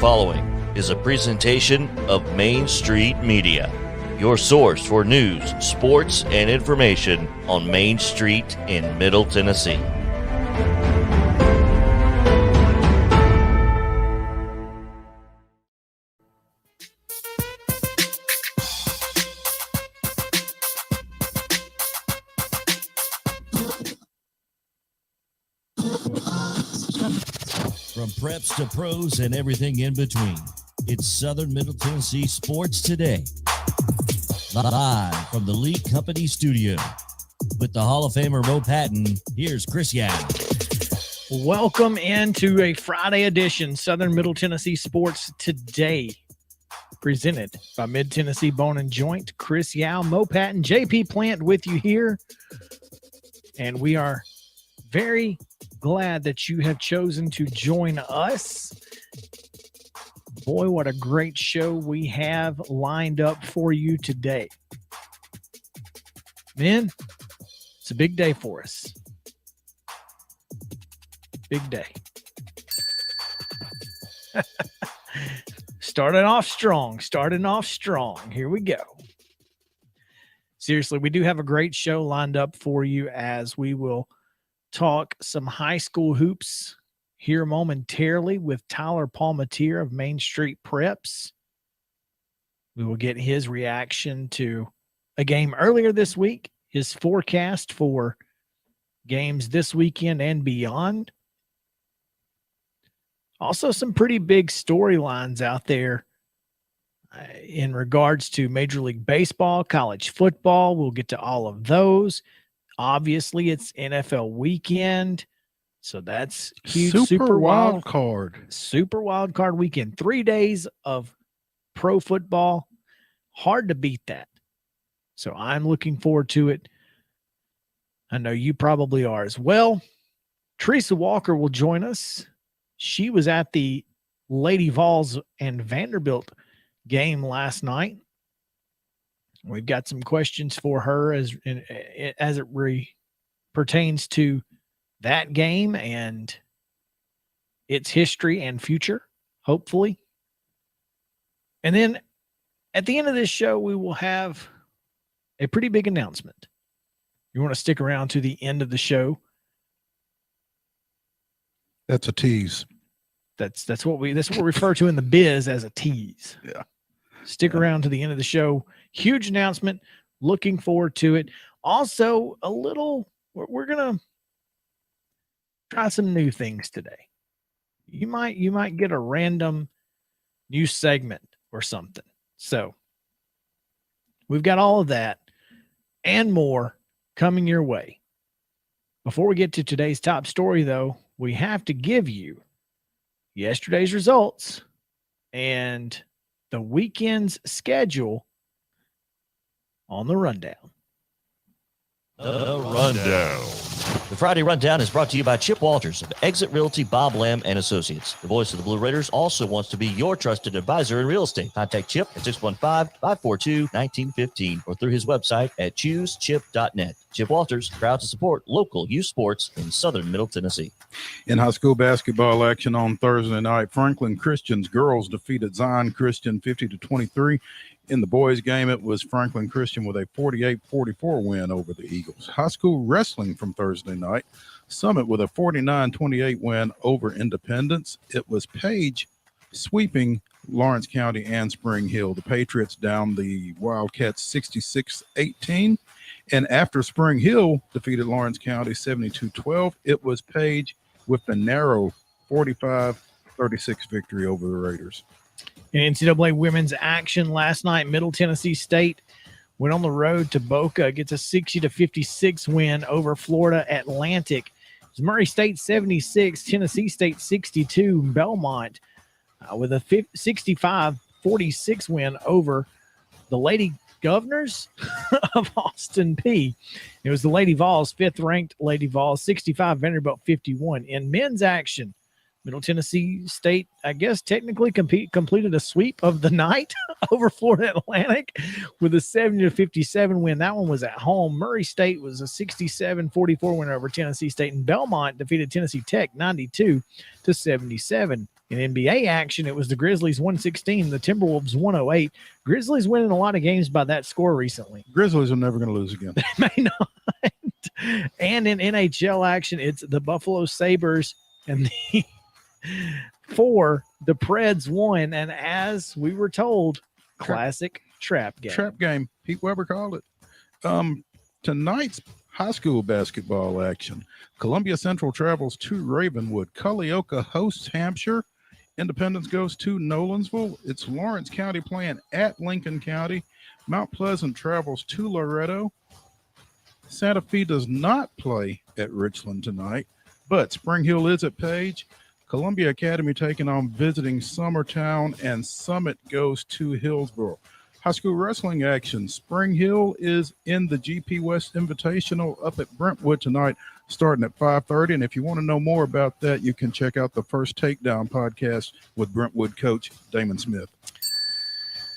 following is a presentation of Main Street Media, your source for news, sports, and information on Main Street in Middle Tennessee. From preps to pros and everything in between, it's Southern Middle Tennessee Sports Today. Live from the Lee Company studio with the Hall of Famer Mo Patton, here's Chris Young. Welcome into a Friday edition, Southern Middle Tennessee Sports Today, presented by Mid-Tennessee Bone and Joint. Chris Yao, Mo Patton, JP Plant with you here, and we are very glad that you have chosen to join us. Boy, what a great show we have lined up for you today. Men, it's a big day for us. Big day. Starting off strong. Here we go. Seriously, we do have a great show lined up for you as we will talk some high school hoops here momentarily with Tyler Palmateer of Main Street Preps. We will get his reaction to a game earlier this week, his forecast for games this weekend and beyond. Also, some pretty big storylines out there in regards to Major League Baseball, college football. We'll get to all of those. Obviously, it's NFL weekend, so that's huge. Super wild card Weekend. 3 days of pro football. Hard to beat that. So I'm looking forward to it. I know you probably are as well. Teresa Walker will join us. She was at the Lady Vols and Vanderbilt game last night. We've got some questions for her as it pertains to that game and its history and future, hopefully. And then at the end of this show, we will have a pretty big announcement. You want to stick around to the end of the show. That's a tease. That's what we refer to in the biz as a tease. Yeah. Stick around to the end of the show. Huge announcement. Looking forward to it. Also, we're going to try some new things today. You might get a random new segment or something. So we've got all of that and more coming your way. Before we get to today's top story, though, we have to give you yesterday's results and the weekend's schedule on the rundown. The Rundown. The Friday Rundown is brought to you by Chip Walters of Exit Realty, Bob Lamb and Associates. The voice of the Blue Raiders also wants to be your trusted advisor in real estate. Contact Chip at 615-542-1915 or through his website at choosechip.net. Chip Walters, proud to support local youth sports in Southern Middle Tennessee. In high school basketball action on Thursday night, Franklin Christian's girls defeated Zion Christian 50-23. In the boys' game, it was Franklin Christian with a 48-44 win over the Eagles. High school wrestling from Thursday night, Summit with a 49-28 win over Independence. It was Page sweeping Lawrence County and Spring Hill. The Patriots down the Wildcats 66-18. And after Spring Hill defeated Lawrence County 72-12, it was Page with the narrow 45-36 victory over the Raiders. In NCAA women's action last night, Middle Tennessee State went on the road to Boca, gets a 60-56 win over Florida Atlantic. It was Murray State 76, Tennessee State 62, Belmont with a 65-46 win over the Lady Governors of Austin P. It was the Lady Vols, fifth-ranked Lady Vols, 65, Vanderbilt 51. In men's action, Middle Tennessee State, I guess, technically completed a sweep of the night over Florida Atlantic with a 70-57 win. That one was at home. Murray State was a 67-44 win over Tennessee State, and Belmont defeated Tennessee Tech 92-77. In NBA action, it was the Grizzlies 116, the Timberwolves 108. Grizzlies winning a lot of games by that score recently. Grizzlies are never going to lose again. May not. And in NHL action, it's the Buffalo Sabres and the Preds won. And as we were told, classic trap game. Trap game. Pete Weber called it. Tonight's high school basketball action. Columbia Central travels to Ravenwood. Culleoka hosts Hampshire. Independence goes to Nolensville. It's Lawrence County playing at Lincoln County. Mount Pleasant travels to Loretto. Santa Fe does not play at Richland tonight, but Spring Hill is at Page. Columbia Academy taking on visiting Summertown, and Summit goes to Hillsborough. High school wrestling action. Spring Hill is in the GP West Invitational up at Brentwood tonight, starting at 5:30. And if you want to know more about that, you can check out the First Takedown podcast with Brentwood coach Damon Smith.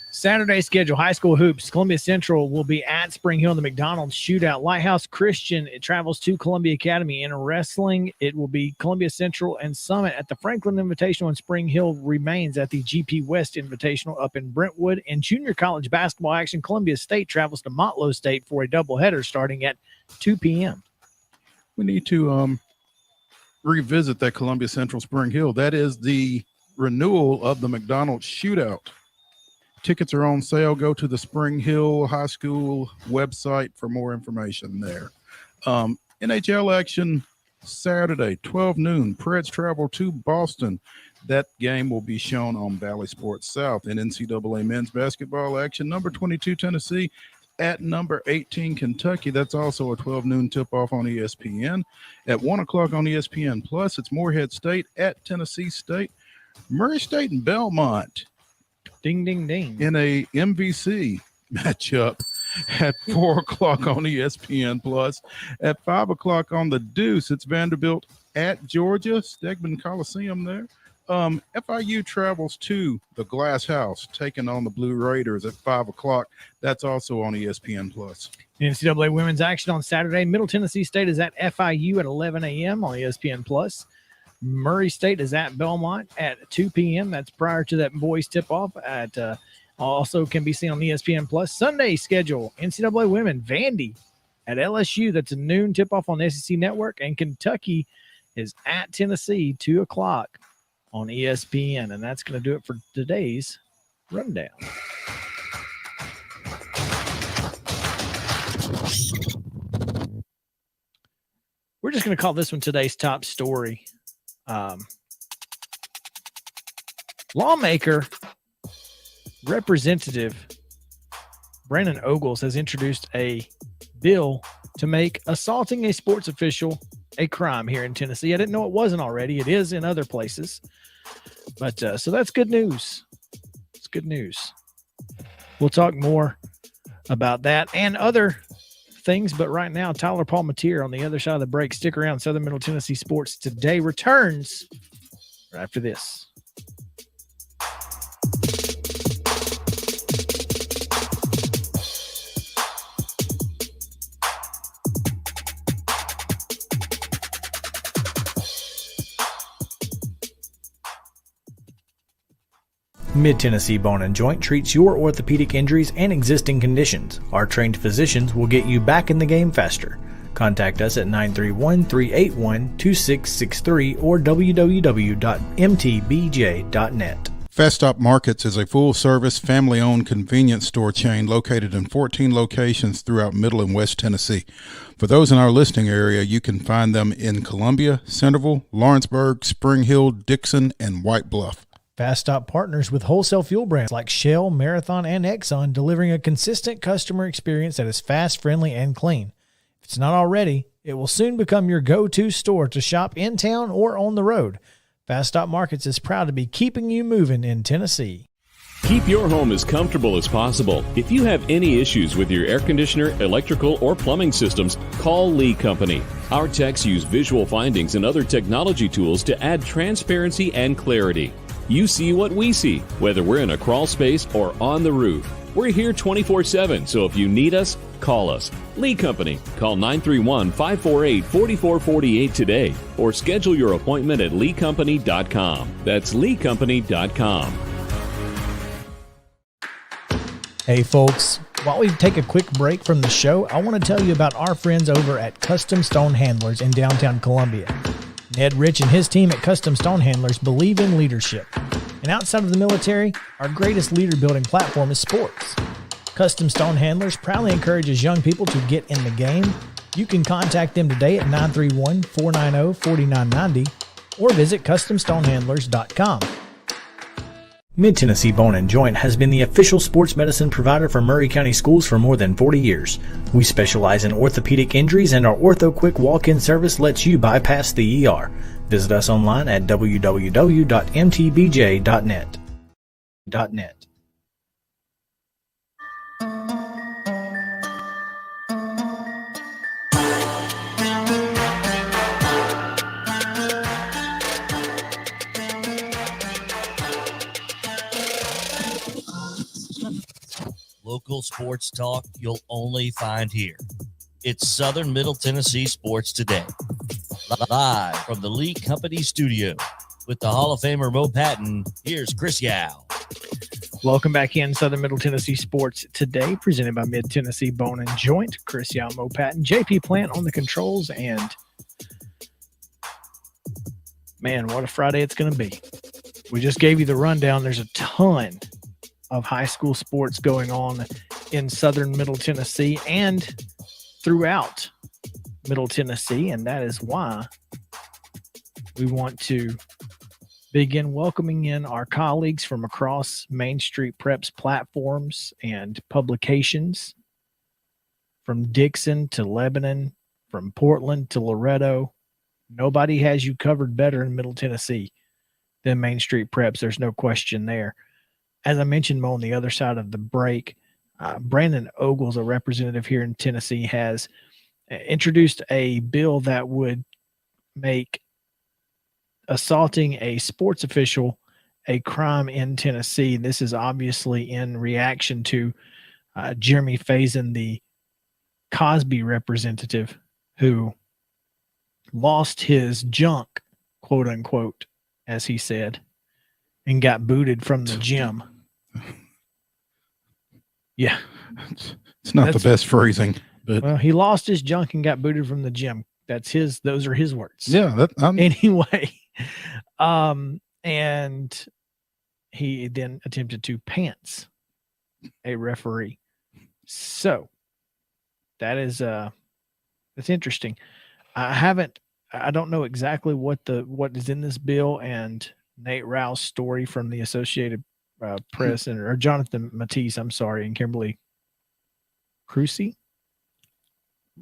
Saturday schedule, high school hoops. Columbia Central will be at Spring Hill in the McDonald's shootout. Lighthouse Christian, it travels to Columbia Academy. In wrestling, it will be Columbia Central and Summit at the Franklin Invitational, and Spring Hill remains at the GP West Invitational up in Brentwood. In junior college basketball action, Columbia State travels to Motlow State for a doubleheader starting at 2 p.m. We need to revisit that Columbia Central Spring Hill. That is the renewal of the McDonald's shootout. Tickets are on sale. Go to the Spring Hill High School website for more information there. NHL action Saturday, 12 noon. Preds travel to Boston. That game will be shown on Valley Sports South. In NCAA men's basketball action, number 22 Tennessee at number 18 Kentucky. That's also a 12 noon tip-off on ESPN. At 1 o'clock on ESPN Plus, it's Morehead State at Tennessee State. Murray State and Belmont. Ding, ding, ding. In a MVC matchup at 4 o'clock on ESPN Plus. At 5 o'clock on the Deuce, it's Vanderbilt at Georgia, Stegman Coliseum there. FIU travels to the Glass House, taking on the Blue Raiders at 5 o'clock. That's also on ESPN Plus. NCAA women's action on Saturday. Middle Tennessee State is at FIU at 11 a.m. on ESPN Plus. Murray State is at Belmont at 2 p.m. That's prior to that boys tip-off. Also can be seen on ESPN Plus. Sunday schedule, NCAA women, Vandy at LSU. That's a noon tip-off on the SEC Network. And Kentucky is at Tennessee, 2 o'clock on ESPN. And that's going to do it for today's rundown. We're just going to call this one today's top story. Lawmaker Representative Brandon Ogles has introduced a bill to make assaulting a sports official a crime here in Tennessee. I didn't know it wasn't already. It is in other places. But so that's good news. It's good news. We'll talk more about that and other things, but right now, Tyler Palmateer on the other side of the break. Stick around. Southern Middle Tennessee Sports Today returns right after this. Mid-Tennessee Bone and Joint treats your orthopedic injuries and existing conditions. Our trained physicians will get you back in the game faster. Contact us at 931-381-2663 or www.mtbj.net. Festop Markets is a full-service, family-owned convenience store chain located in 14 locations throughout Middle and West Tennessee. For those in our listening area, you can find them in Columbia, Centerville, Lawrenceburg, Spring Hill, Dixon, and White Bluff. Festop partners with wholesale fuel brands like Shell, Marathon, and Exxon, delivering a consistent customer experience that is fast, friendly, and clean. If it's not already, it will soon become your go-to store to shop in town or on the road. Festop Markets is proud to be keeping you moving in Tennessee. Keep your home as comfortable as possible. If you have any issues with your air conditioner, electrical, or plumbing systems, call Lee Company. Our techs use visual findings and other technology tools to add transparency and clarity. You see what we see, whether we're in a crawl space or on the roof. We're here 24/7, so if you need us, call us. Lee Company. Call 931-548-4448 today or schedule your appointment at leecompany.com. That's leecompany.com. Hey folks, while we take a quick break from the show, I want to tell you about our friends over at Custom Stone Handlers in downtown Columbia. Ned Rich and his team at Custom Stone Handlers believe in leadership. And outside of the military, our greatest leader building platform is sports. Custom Stone Handlers proudly encourages young people to get in the game. You can contact them today at 931-490-4990 or visit CustomStonehandlers.com. Mid-Tennessee Bone and Joint has been the official sports medicine provider for Murray County Schools for more than 40 years. We specialize in orthopedic injuries, and our Ortho Quick walk-in service lets you bypass the ER. Visit us online at www.mtbj.net. Local sports talk you'll only find here. It's Southern Middle Tennessee Sports Today. Live from the Lee Company studio with the Hall of Famer Mo Patton, here's Chris Yao. Welcome back in Southern Middle Tennessee Sports Today, presented by Mid-Tennessee Bone and Joint. Chris Yao, Mo Patton, JP Plant on the controls, and man, what a Friday it's going to be. We just gave you the rundown. There's a ton of high school sports going on in Southern Middle Tennessee and throughout Middle Tennessee, and that is why we want to begin welcoming in our colleagues from across Main Street Prep's platforms and publications, from Dixon to Lebanon, from Portland to Loretto. Nobody has you covered better in Middle Tennessee than Main Street Preps. There's no question there. As I mentioned, Mo, on the other side of the break, Brandon Ogles, a representative here in Tennessee, has introduced a bill that would make assaulting a sports official a crime in Tennessee. This is obviously in reaction to Jeremy Faison, the Cosby representative, who lost his junk, quote unquote, as he said, and got booted from the gym. Yeah. It's not the best phrasing, but well, he lost his junk and got booted from the gym. Those are his words. Yeah. Anyway. And he then attempted to pants a referee. So that is, that's interesting. I don't know exactly what is in this bill, and Nate Rowe's story from the Associated Press or Jonathan Matisse, I'm sorry, and Kimberly Crucy.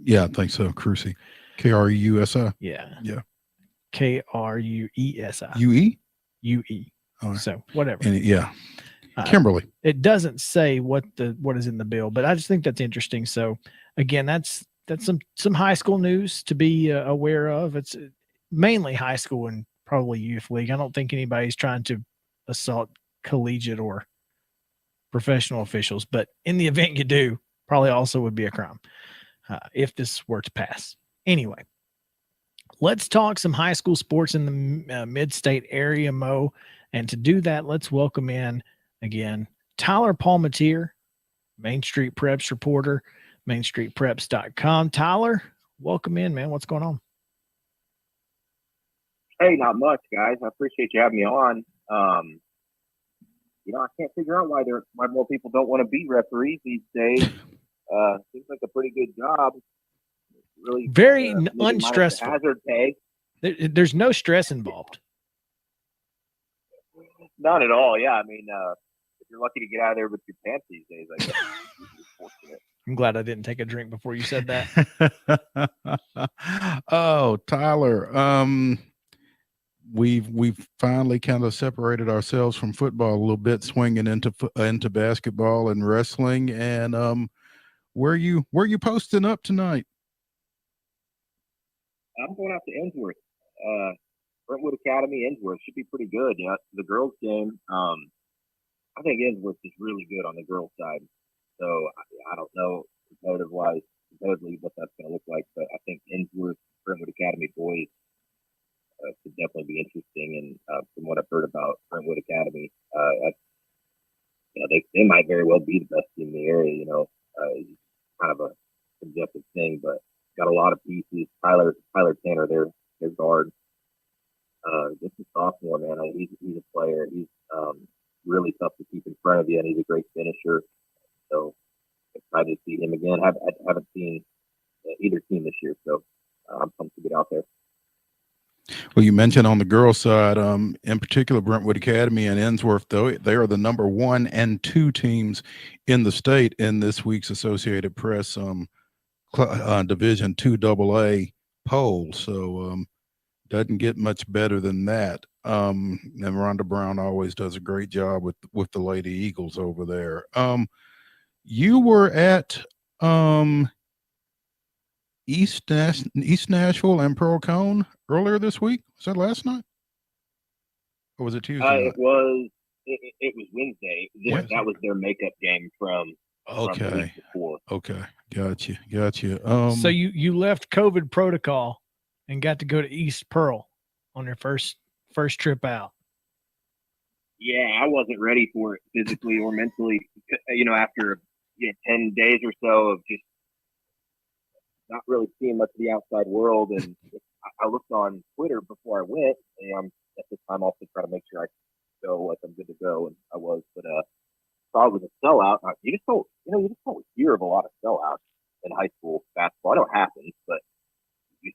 Yeah, I think so. Crucy. K-R-U-S-I. Yeah. Yeah. K-R-U-E-S-I. U-E? U-E. Right. So whatever. And yeah. Kimberly. It doesn't say what is in the bill, but I just think that's interesting. So again, that's some high school news to be aware of. It's mainly high school and probably youth league. I don't think anybody's trying to assault collegiate or professional officials, but in the event you do, probably also would be a crime if this were to pass. Anyway, let's talk some high school sports in the mid-state area, Mo. And to do that, let's welcome in again Tyler Palmateer, Main Street Preps reporter, mainstreetpreps.com. Tyler, welcome in, man. What's going on? Hey, not much, guys. I appreciate you having me on. I can't figure out why more people don't want to be referees these days. Seems like a pretty good job. Really, very unstressful. Hazard pay. There's no stress involved. Not at all. Yeah, I mean, if you're lucky to get out of there with your pants these days, I guess you're fortunate. I'm glad I didn't take a drink before you said that. Oh, Tyler. We've finally kind of separated ourselves from football a little bit, swinging into basketball and wrestling. And where you posting up tonight? I'm going out to Innsworth, Brentwood Academy. Innsworth should be pretty good. Yeah, the girls' game. I think Innsworth is really good on the girls' side. So I don't know competitively what that's going to look like, but I think Innsworth Brentwood Academy boys could definitely be interesting. And from what I've heard about Brentwood Academy, they might very well be the best team in the area. It's kind of a subjective thing, but got a lot of pieces. Tyler Tanner, their guard, just a sophomore, man. He's a player. He's really tough to keep in front of you, and he's a great finisher. So excited to see him again. I haven't seen either team this year, so I'm pumped to get out there. Well, you mentioned on the girls' side, in particular, Brentwood Academy and Innsworth, though, they are the number 1 and 2 teams in the state in this week's Associated Press Division II AA poll. So doesn't get much better than that. And Rhonda Brown always does a great job with the Lady Eagles over there. You were at East Nashville and Pearl Cone earlier this week. Was that last night, or was it Tuesday night? It was Wednesday. That was their makeup game from the week before. Okay, gotcha. So you left COVID protocol and got to go to East Pearl on your first trip out. Yeah, I wasn't ready for it physically or mentally. After 10 days or so of just not really seeing much of the outside world, and I looked on Twitter before I went, and I'm at this time also trying to make sure I go like I'm good to go, and I was, but saw it was a sellout. You just don't hear of a lot of sellouts in high school basketball. I know it happens, but you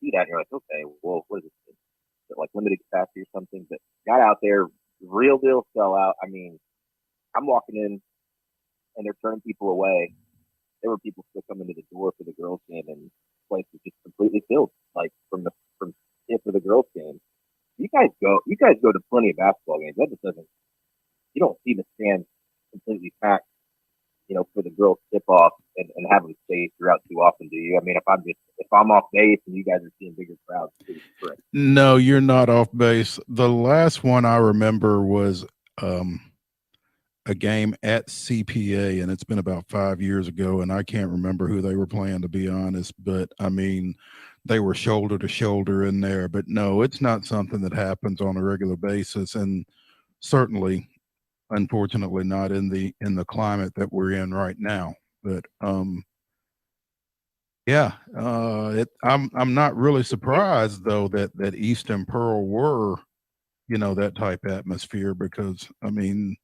see that and you're like, okay, well, what is this? Is it like limited capacity or something? But got out there, real deal sellout. I mean, I'm walking in and they're turning people away. There were people still coming to the door for the girls' game, and the place was just completely filled. Like for the girls' game, you guys go to plenty of basketball games. That just doesn't. You don't see the stands completely packed, for the girls' tip-off and have them stay throughout too often, do you? I mean, if I'm off base and you guys are seeing bigger crowds, it's correct. No, you're not off base. The last one I remember was a game at CPA, and it's been about 5 years ago, and I can't remember who they were playing, to be honest, but I mean, they were shoulder to shoulder in there. But no, it's not something that happens on a regular basis, and certainly, unfortunately, not in the climate that we're in right now. But I'm not really surprised though that East and Pearl were, that type atmosphere, because I mean,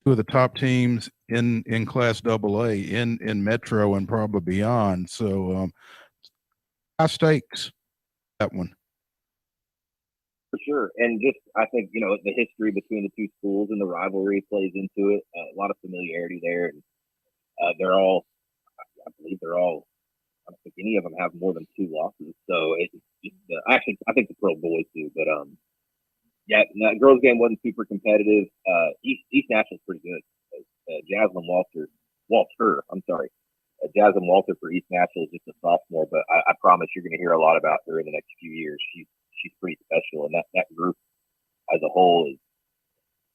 two of the top teams in Class AA in Metro and probably beyond. So high stakes, that one. For sure. And just, I think, the history between the two schools and the rivalry plays into it. A lot of familiarity there. And I believe they're all, I don't think any of them have more than 2 losses. So it's just, actually, I think the Pearl boys do. But, that girls' game wasn't super competitive. East Nashville's pretty good. Jasmine Walter, Jasmine Walter for East Nashville is just a sophomore, but I promise you're going to hear a lot about her in the next few years. She's pretty special, and that group as a whole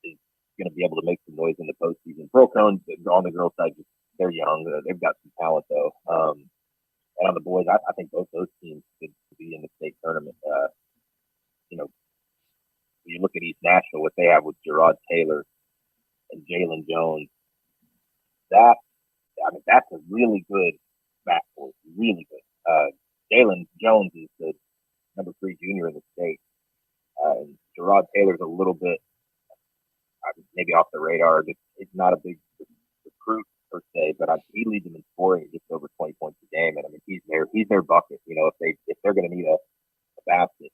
is going to be able to make some noise in the postseason. Pearl Cone on the girls' side, they're young. They've got some talent though. And on the boys, I think both those teams could be in the state tournament. When you look at East Nashville, what they have with Gerard Taylor and Jalen Jones, that's a really good backcourt, really good. Jalen Jones is the number 3 junior in the state. And Gerard Taylor's a little bit maybe off the radar. It's not a big recruit per se, but he leads them in scoring just over 20 points a game. And I mean, he's their bucket. If they're going to need a basket,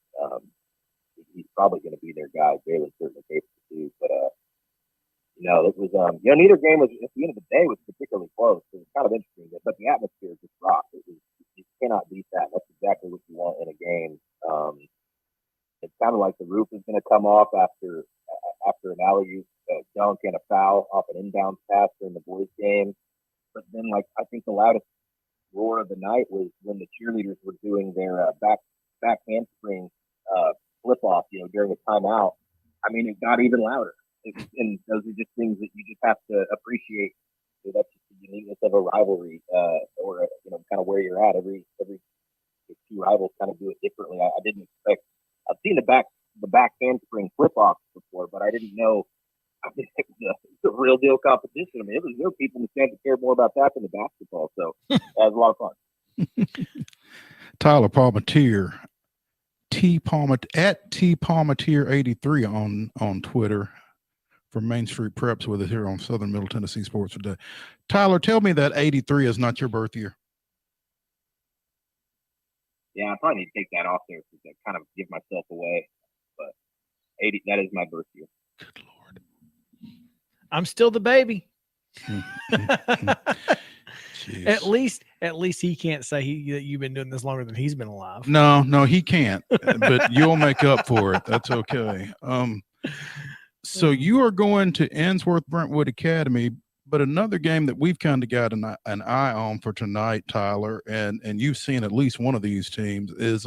he's probably going to be their guy. Jalen's certainly capable too. But it was neither game was, at the end of the day, was particularly close. It was kind of interesting, but the atmosphere just rocked. You cannot beat that. That's exactly what you want in a game. It sounded like the roof was going to come off after an alley-oop dunk and a foul off an inbound pass during the boys' game. But then, I think the loudest roar of the night was when the cheerleaders were doing their back handspring flip-off, during a timeout. I mean, it got even louder. And those are just things that you just have to appreciate that's just the uniqueness of a rivalry, or kind of where you're at. Every two rivals kind of do it differently. I didn't expect. I've seen the back handspring flip offs before, but I didn't know. I mean, it's a real deal competition. I mean, there were people in the stands that cared more about that than the basketball. So it was a lot of fun. Tyler Palmateer, at T Palmateer 83 on Twitter from Main Street Preps with us here on Southern Middle Tennessee Sports Today. Tyler, tell me that 83 is not your birth year. Yeah, I probably need to take that off there because I kind of give myself away. But 80, that is my birth year. Good Lord. I'm still the baby. At least he can't say that you've been doing this longer than he's been alive. No, he can't. But you'll make up for it. That's okay. So you are going to Ainsworth Brentwood Academy, but another game that we've kind of got an eye on for tonight, Tyler, and you've seen at least one of these teams, is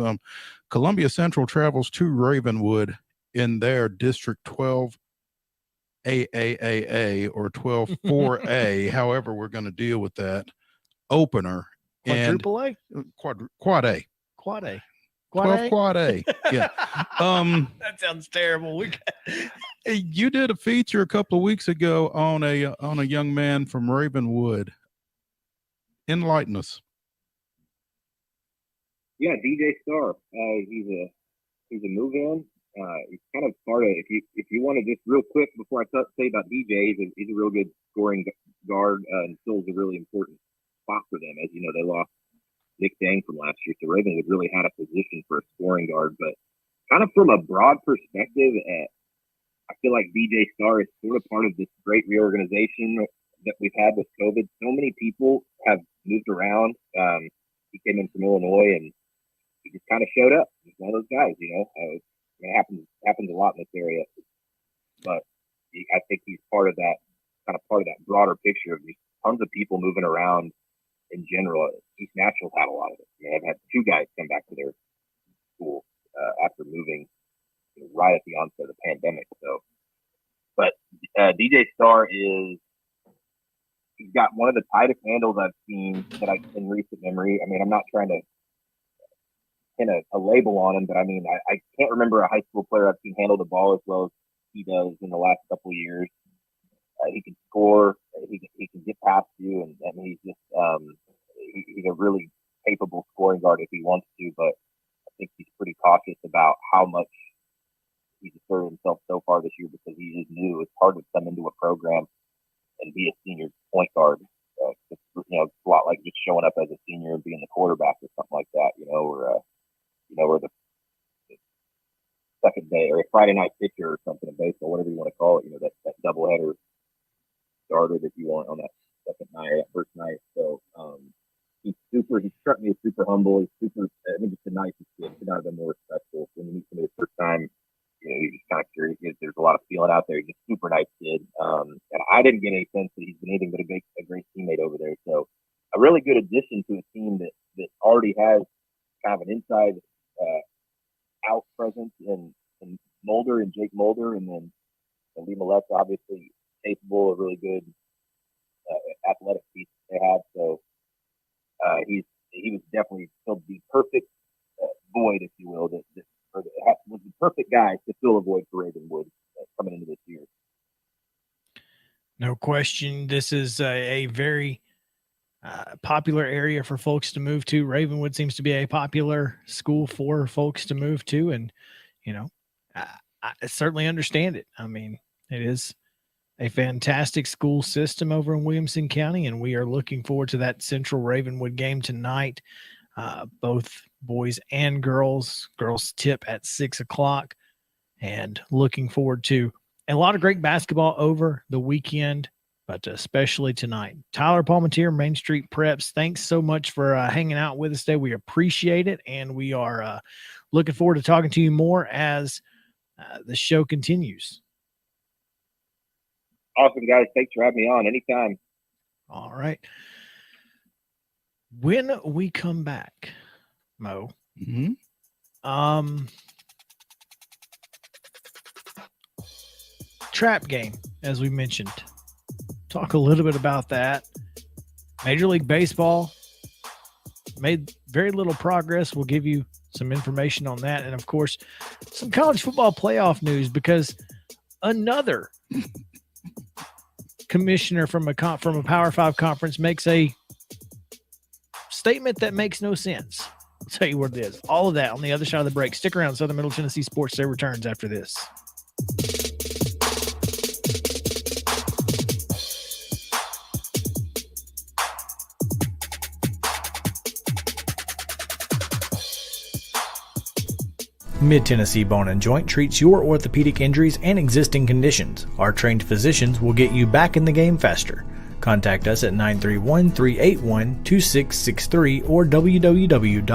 Columbia Central travels to Ravenwood in their District 12 AAAA or 12 4A, however we're going to deal with that opener. Quadruple A? Quad A. Quad A. 12 Quad A. Yeah. That sounds terrible. You did a feature a couple of weeks ago on a young man from Ravenwood. Enlighten us. Yeah, DJ Starr. He's a move-in. He's kind of part of. If you want to just real quick before I say about DJ, he's a real good scoring guard and fills a really important spot for them. As you know, they lost Nick Dang from last year, so Ravenwood really had a position for a scoring guard. But kind of from a broad perspective, I feel like DJ Starr is sort of part of this great reorganization that we've had with COVID. So many people have moved around. He came in from Illinois and he just kind of showed up. He's one of those guys, it happens a lot in this area. But I think he's part of that broader picture of just tons of people moving around in general. East Natural's had a lot of it. I mean, I've had two guys come back to their school after moving right at the onset of the pandemic. So, but DJ Starr he's got one of the tightest handles I've seen in recent memory. I mean, I'm not trying to pin a label on him, but I mean, I can't remember a high school player I've seen handle the ball as well as he does in the last couple of years. He can score. He can get past you, and he's just he's a really capable scoring guard if he wants to. But I think he's pretty cautious about how much he's asserted himself so far this year because he is new. It's hard to come into a program and be a senior point guard. It's a lot like just showing up as a senior and being the quarterback or something like that, or the second day or a Friday night pitcher or something in baseball, whatever you want to call it, that doubleheader starter that you want on that second night or that first night. So he struck me as super humble. He's super, I think it's the nicest kid. Could not have been more respectful. When you meet somebody the first time, you're just kind of curious. There's a lot of feeling out there. He's a super nice kid. And I didn't get any sense that he's been anything but a great teammate over there. So a really good addition to a team that already has kind of an inside out presence in Mulder and Jake Mulder, and then Lee Millet's obviously capable of really good athletic feats they have. So he was definitely the perfect void, if you will, was the perfect guy to fill a void for Ravenwood coming into this year. No question. This is a very popular area for folks to move to. Ravenwood seems to be a popular school for folks to move to. And, I certainly understand it. I mean, it is a fantastic school system over in Williamson County, and we are looking forward to that Central Ravenwood game tonight. Both boys and girls tip at 6:00, and looking forward to a lot of great basketball over the weekend, but especially tonight. Tyler Palmateer, Main Street Preps, thanks so much for hanging out with us today. We appreciate it, and we are looking forward to talking to you more as the show continues. Awesome, guys. Thanks for having me on anytime. All right. When we come back, Mo, trap game, as we mentioned, talk a little bit about that. Major League Baseball made very little progress. We'll give you some information on that. And, of course, some college football playoff news because another commissioner from a Power 5 conference makes a statement that makes no sense. I'll tell you what it is. All of that on the other side of the break. Stick around. Southern Middle Tennessee Sports Day returns after this. Mid-Tennessee Bone and Joint treats your orthopedic injuries and existing conditions. Our trained physicians will get you back in the game faster. Contact us at 931-381-2663 or www.mtbj.net.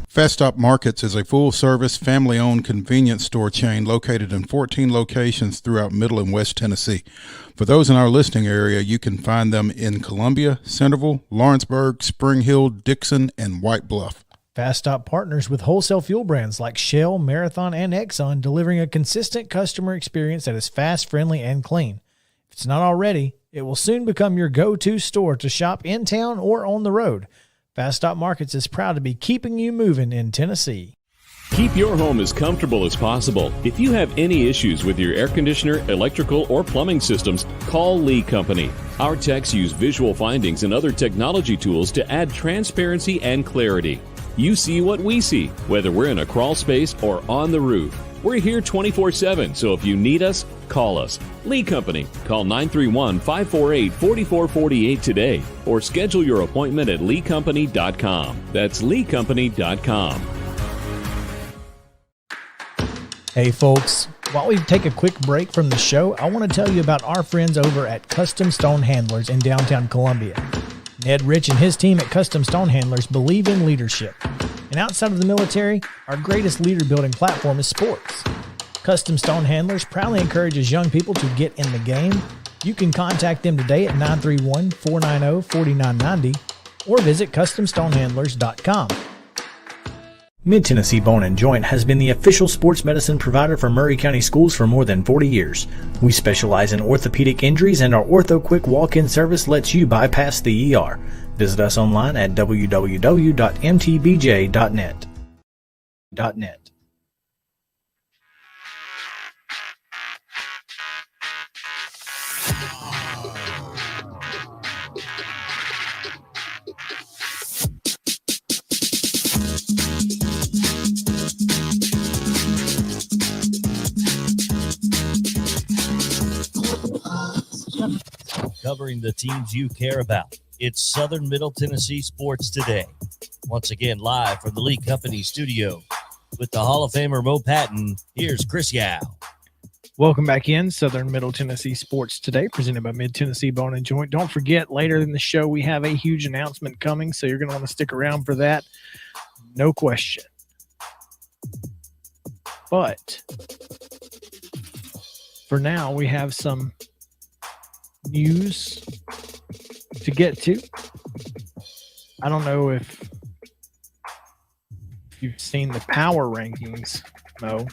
Festop Markets is a full-service, family-owned convenience store chain located in 14 locations throughout Middle and West Tennessee. For those in our listening area, you can find them in Columbia, Centerville, Lawrenceburg, Spring Hill, Dixon, and White Bluff. Festop partners with wholesale fuel brands like Shell, Marathon, and Exxon, delivering a consistent customer experience that is fast, friendly, and clean. If it's not already, it will soon become your go-to store to shop in town or on the road. Festop Markets is proud to be keeping you moving in Tennessee. Keep your home as comfortable as possible. If you have any issues with your air conditioner, electrical, or plumbing systems, call Lee Company. Our techs use visual findings and other technology tools to add transparency and clarity. You see what we see, whether we're in a crawl space or on the roof. We're here 24/7, so if you need us, call us. Lee Company. Call 931-548-4448 today or schedule your appointment at leecompany.com. That's leecompany.com. Hey folks, while we take a quick break from the show, I want to tell you about our friends over at Custom Stone Handlers in downtown Columbia. Ned Rich and his team at Custom Stone Handlers believe in leadership. And outside of the military, our greatest leader building platform is sports. Custom Stone Handlers proudly encourages young people to get in the game. You can contact them today at 931-490-4990 or visit CustomStonehandlers.com. Mid-Tennessee Bone and Joint has been the official sports medicine provider for Maury County Schools for more than 40 years. We specialize in orthopedic injuries, and our Ortho Quick walk-in service lets you bypass the ER. Visit us online at www.mtbj.net. Covering the teams you care about. It's Southern Middle Tennessee Sports Today. Once again, live from the Lee Company studio with the Hall of Famer Mo Patton. Here's Chris Yao. Welcome back in Southern Middle Tennessee Sports Today, presented by Mid-Tennessee Bone and Joint. Don't forget, later in the show, we have a huge announcement coming, so you're going to want to stick around for that. No question. But for now, we have some news to get to. I don't know if you've seen the power rankings, Mo,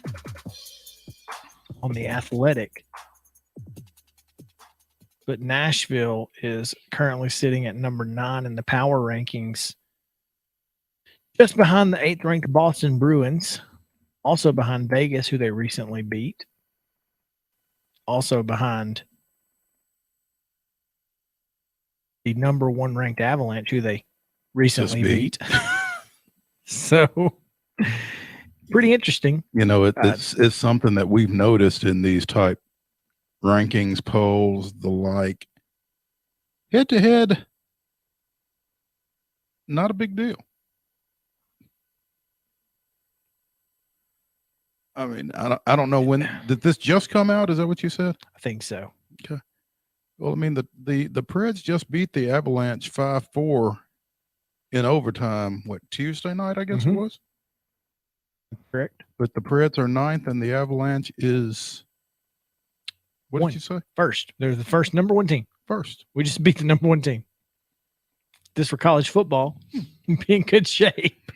on The Athletic, but Nashville is currently sitting at number 9 in the power rankings, just behind the 8th ranked Boston Bruins, also behind Vegas, who they recently beat, also behind the number 1 ranked Avalanche, who they recently beat. So pretty interesting. You know, it's something that we've noticed in these type rankings, polls, the like. Head to head, not a big deal. I mean, I don't know when did this just come out? Is that what you said? I think so. Okay. Well, I mean, the Preds just beat the Avalanche 5-4 in overtime. What, Tuesday night? I guess it was. Correct. But the Preds are 9th, and the Avalanche is what did you say? First. They're the first number 1 team. First. We just beat the number 1 team. This for college football. Be in good shape.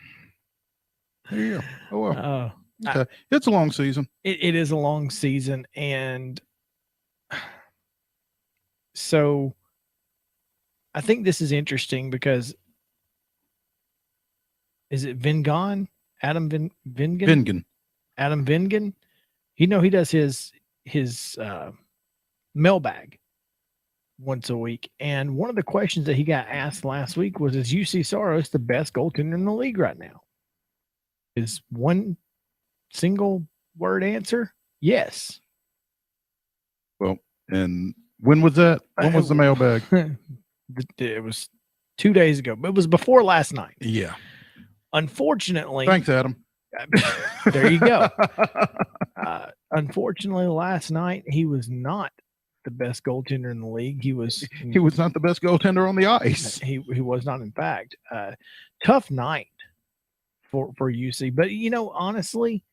There you go. Oh well. Okay. It's a long season. It is a long season, and So I think this is interesting because is it Vingan? Adam Vingan? Vingan. Adam Vingan. He does his mailbag once a week. And one of the questions that he got asked last week was, is UC Soros the best goaltender in the league right now? Is one single word answer? Yes. Well, and when was that? When was the mailbag? It was 2 days ago, but it was before last night. Yeah. Unfortunately, Thanks, Adam. There you go. Unfortunately, last night he was not the best goaltender in the league. He was not the best goaltender on the ice. He was not, in fact. Tough night for UC, but honestly,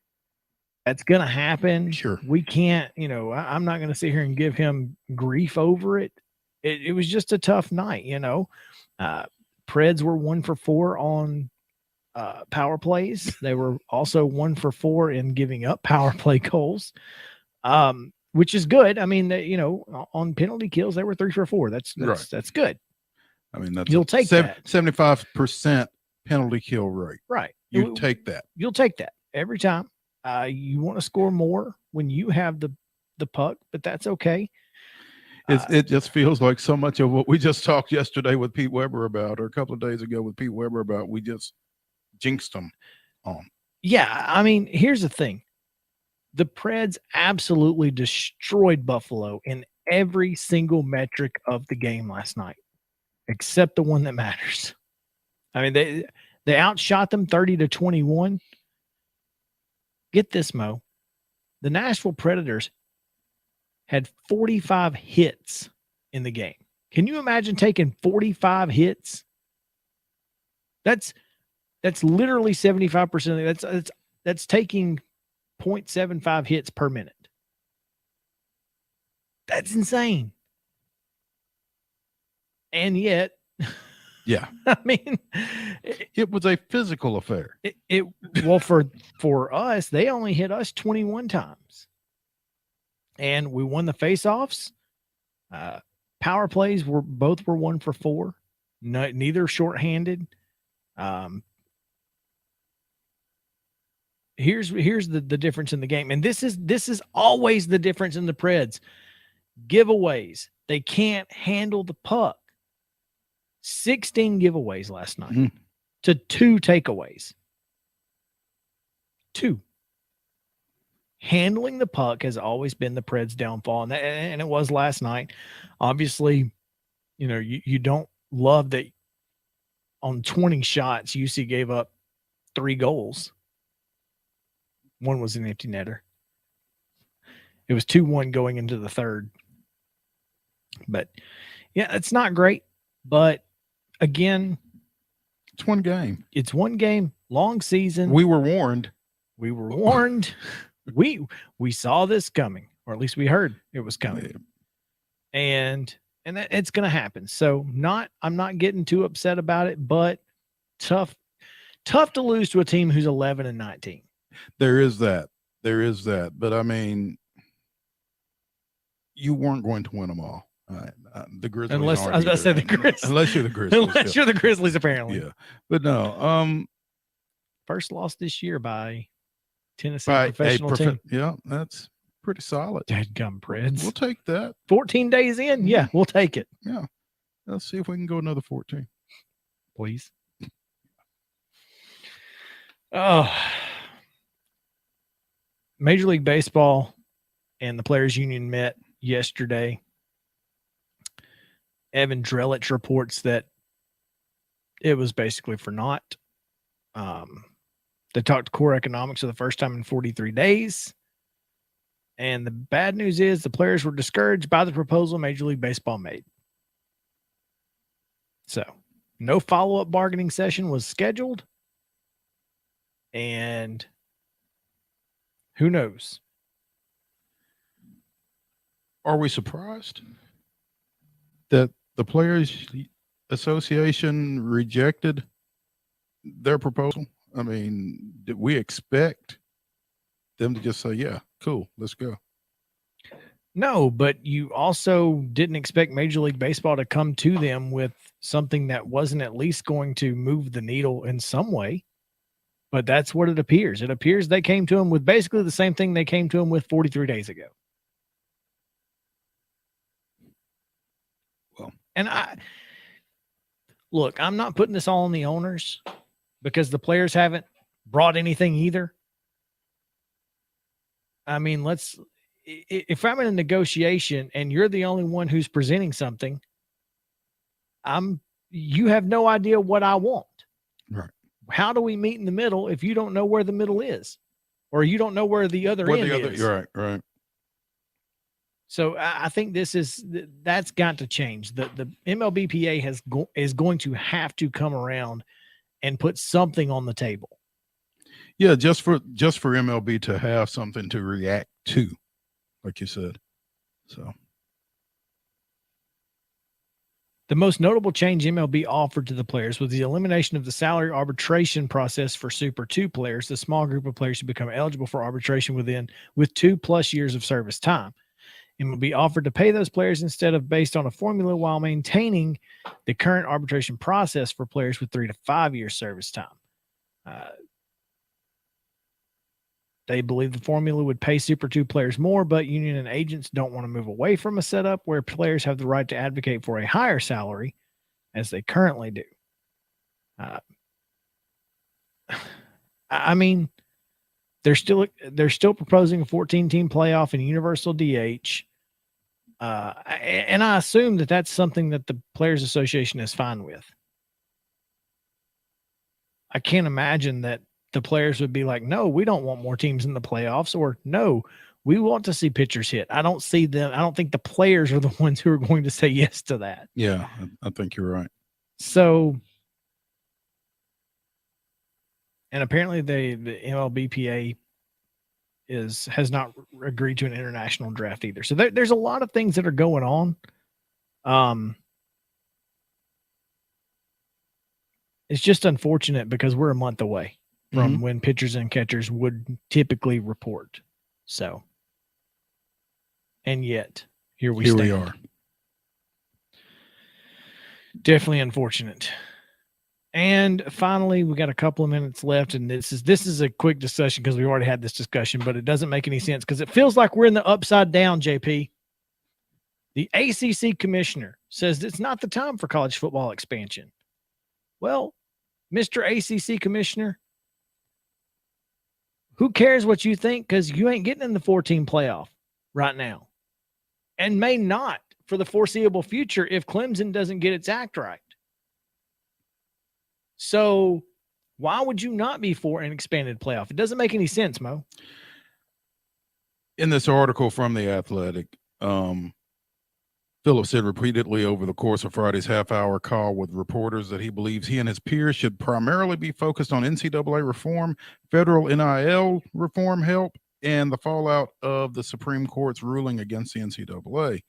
that's gonna happen. Sure, we can't. I'm not gonna sit here and give him grief over it. It was just a tough night. Preds were 1 for 4 on power plays. They were also 1 for 4 in giving up power play goals, which is good. I mean, on penalty kills, they were 3 for 4. That's right. That's good. I mean, you'll take that 75% penalty kill rate. Right. You take that. You'll take that every time. You want to score more when you have the puck, but that's okay. It just feels like so much of what we just talked yesterday with Pete Weber about, or a couple of days ago with Pete Weber about, we just jinxed them on. Yeah, I mean, here's the thing. The Preds absolutely destroyed Buffalo in every single metric of the game last night, except the one that matters. I mean, they outshot them 30-21. Get this, Mo. The Nashville Predators had 45 hits in the game. Can you imagine taking 45 hits? That's literally 75%. That's taking 0.75 hits per minute. That's insane. And yet, yeah, I mean, it was a physical affair. Well, for us, they only hit us 21 times, and we won the faceoffs. Power plays were 1 for 4. Neither shorthanded. Here's the difference in the game, and this is always the difference in the Preds. Giveaways. They can't handle the puck. 16 giveaways last night to 2 takeaways. 2. Handling the puck has always been the Preds' downfall, and it was last night. Obviously, you don't love that on 20 shots, UC gave up 3 goals. 1 was an empty netter. It was 2-1 going into the third. But, yeah, it's not great. But, again, it's one game. It's one game, long season. We were warned. We saw this coming, or at least we heard it was coming. And it's going to happen. So I'm not getting too upset about it, but tough to lose to a team who's 11-19. There is that. But I mean, you weren't going to win them all. The Grizzlies. Unless I was about to say the Grizzlies. Unless you're the Grizzlies. Unless you're the Grizzlies, apparently. Yeah. But no. First loss this year by Tennessee professional team. Yeah, that's pretty solid. Dadgum Preds. We'll take that. 14 days in. Yeah, we'll take it. Yeah. Let's see if we can go another 14. Please. Oh. Major League Baseball and the Players Union met yesterday. Evan Drellich reports that it was basically for naught. They talked core economics for the first time in 43 days. And the bad news is the players were discouraged by the proposal Major League Baseball made. So, no follow-up bargaining session was scheduled. And who knows? Are we surprised that the Players Association rejected their proposal? I mean, did we expect them to just say, yeah, cool, let's go? No, but you also didn't expect Major League Baseball to come to them with something that wasn't at least going to move the needle in some way. But that's what it appears. It appears they came to him with basically the same thing they came to him with 43 days ago. Well, and I'm not putting this all on the owners because the players haven't brought anything either. I mean, if I'm in a negotiation and you're the only one who's presenting something, you have no idea what I want. Right. How do we meet in the middle if you don't know where the middle is, or you don't know where the other end is? Right. So I think that's got to change. The MLBPA is going to have to come around and put something on the table. Yeah, just for MLB to have something to react to, like you said. So the most notable change MLB offered to the players was the elimination of the salary arbitration process for Super 2 players, the small group of players who become eligible for arbitration with 2+ years of service time. MLB offered to pay those players instead of based on a formula while maintaining the current arbitration process for players with 3 to 5 years service time. They believe the formula would pay Super 2 players more, but union and agents don't want to move away from a setup where players have the right to advocate for a higher salary as they currently do. I mean, they're still proposing a 14-team playoff and universal DH. And I assume that that's something that the Players Association is fine with. I can't imagine that the players would be like, no, we don't want more teams in the playoffs, or no, we want to see pitchers hit. I don't think the players are the ones who are going to say yes to that. Yeah, I think you're right. So, and apparently the MLBPA has not agreed to an international draft either. So there's a lot of things that are going on. It's just unfortunate because we're a month away from when pitchers and catchers would typically report. So, and yet here we are. Definitely unfortunate. And finally, we got a couple of minutes left, and this is a quick discussion because we already had this discussion, but it doesn't make any sense because it feels like we're in the upside down, JP. The ACC commissioner says it's not the time for college football expansion. Well, Mr. ACC commissioner, who cares what you think, because you ain't getting in the 14 playoff right now and may not for the foreseeable future if Clemson doesn't get its act right. So why would you not be for an expanded playoff? It doesn't make any sense, Mo. In this article from The Athletic, Phillips said repeatedly over the course of Friday's half-hour call with reporters that he believes he and his peers should primarily be focused on NCAA reform, federal NIL reform help, and the fallout of the Supreme Court's ruling against the NCAA.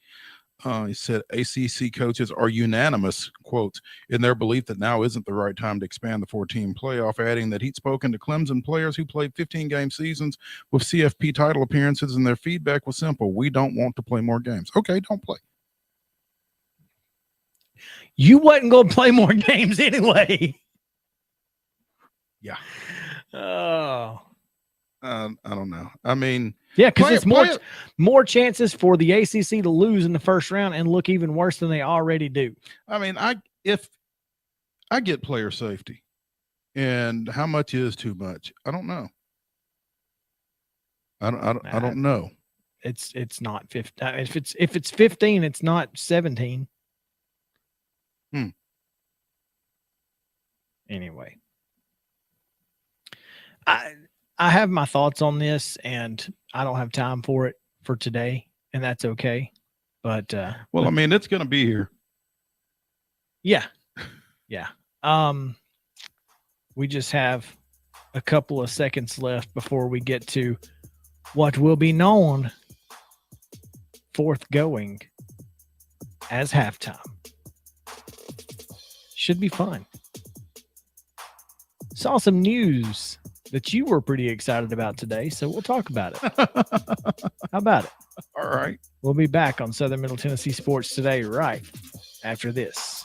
He said ACC coaches are unanimous, quote, in their belief that now isn't the right time to expand the 14 playoff, adding that he'd spoken to Clemson players who played 15-game seasons with CFP title appearances, and their feedback was simple. We don't want to play more games. Okay, don't play. You wasn't going to play more games anyway. Yeah. Oh. I don't know. I mean, yeah, because it's more chances for the ACC to lose in the first round and look even worse than they already do. I mean, if I get player safety, and how much is too much? I don't know. I don't know. It's not 15. If it's 15, it's not 17. Anyway, I have my thoughts on this, and I don't have time for it for today, and that's okay. But well, I mean, it's going to be here. Yeah. We just have a couple of seconds left before we get to what will be known forthgoing as halftime. Should be fun. Saw some news that you were pretty excited about today, so we'll talk about it. How about it? All right. We'll be back on Southern Middle Tennessee Sports Today right after this.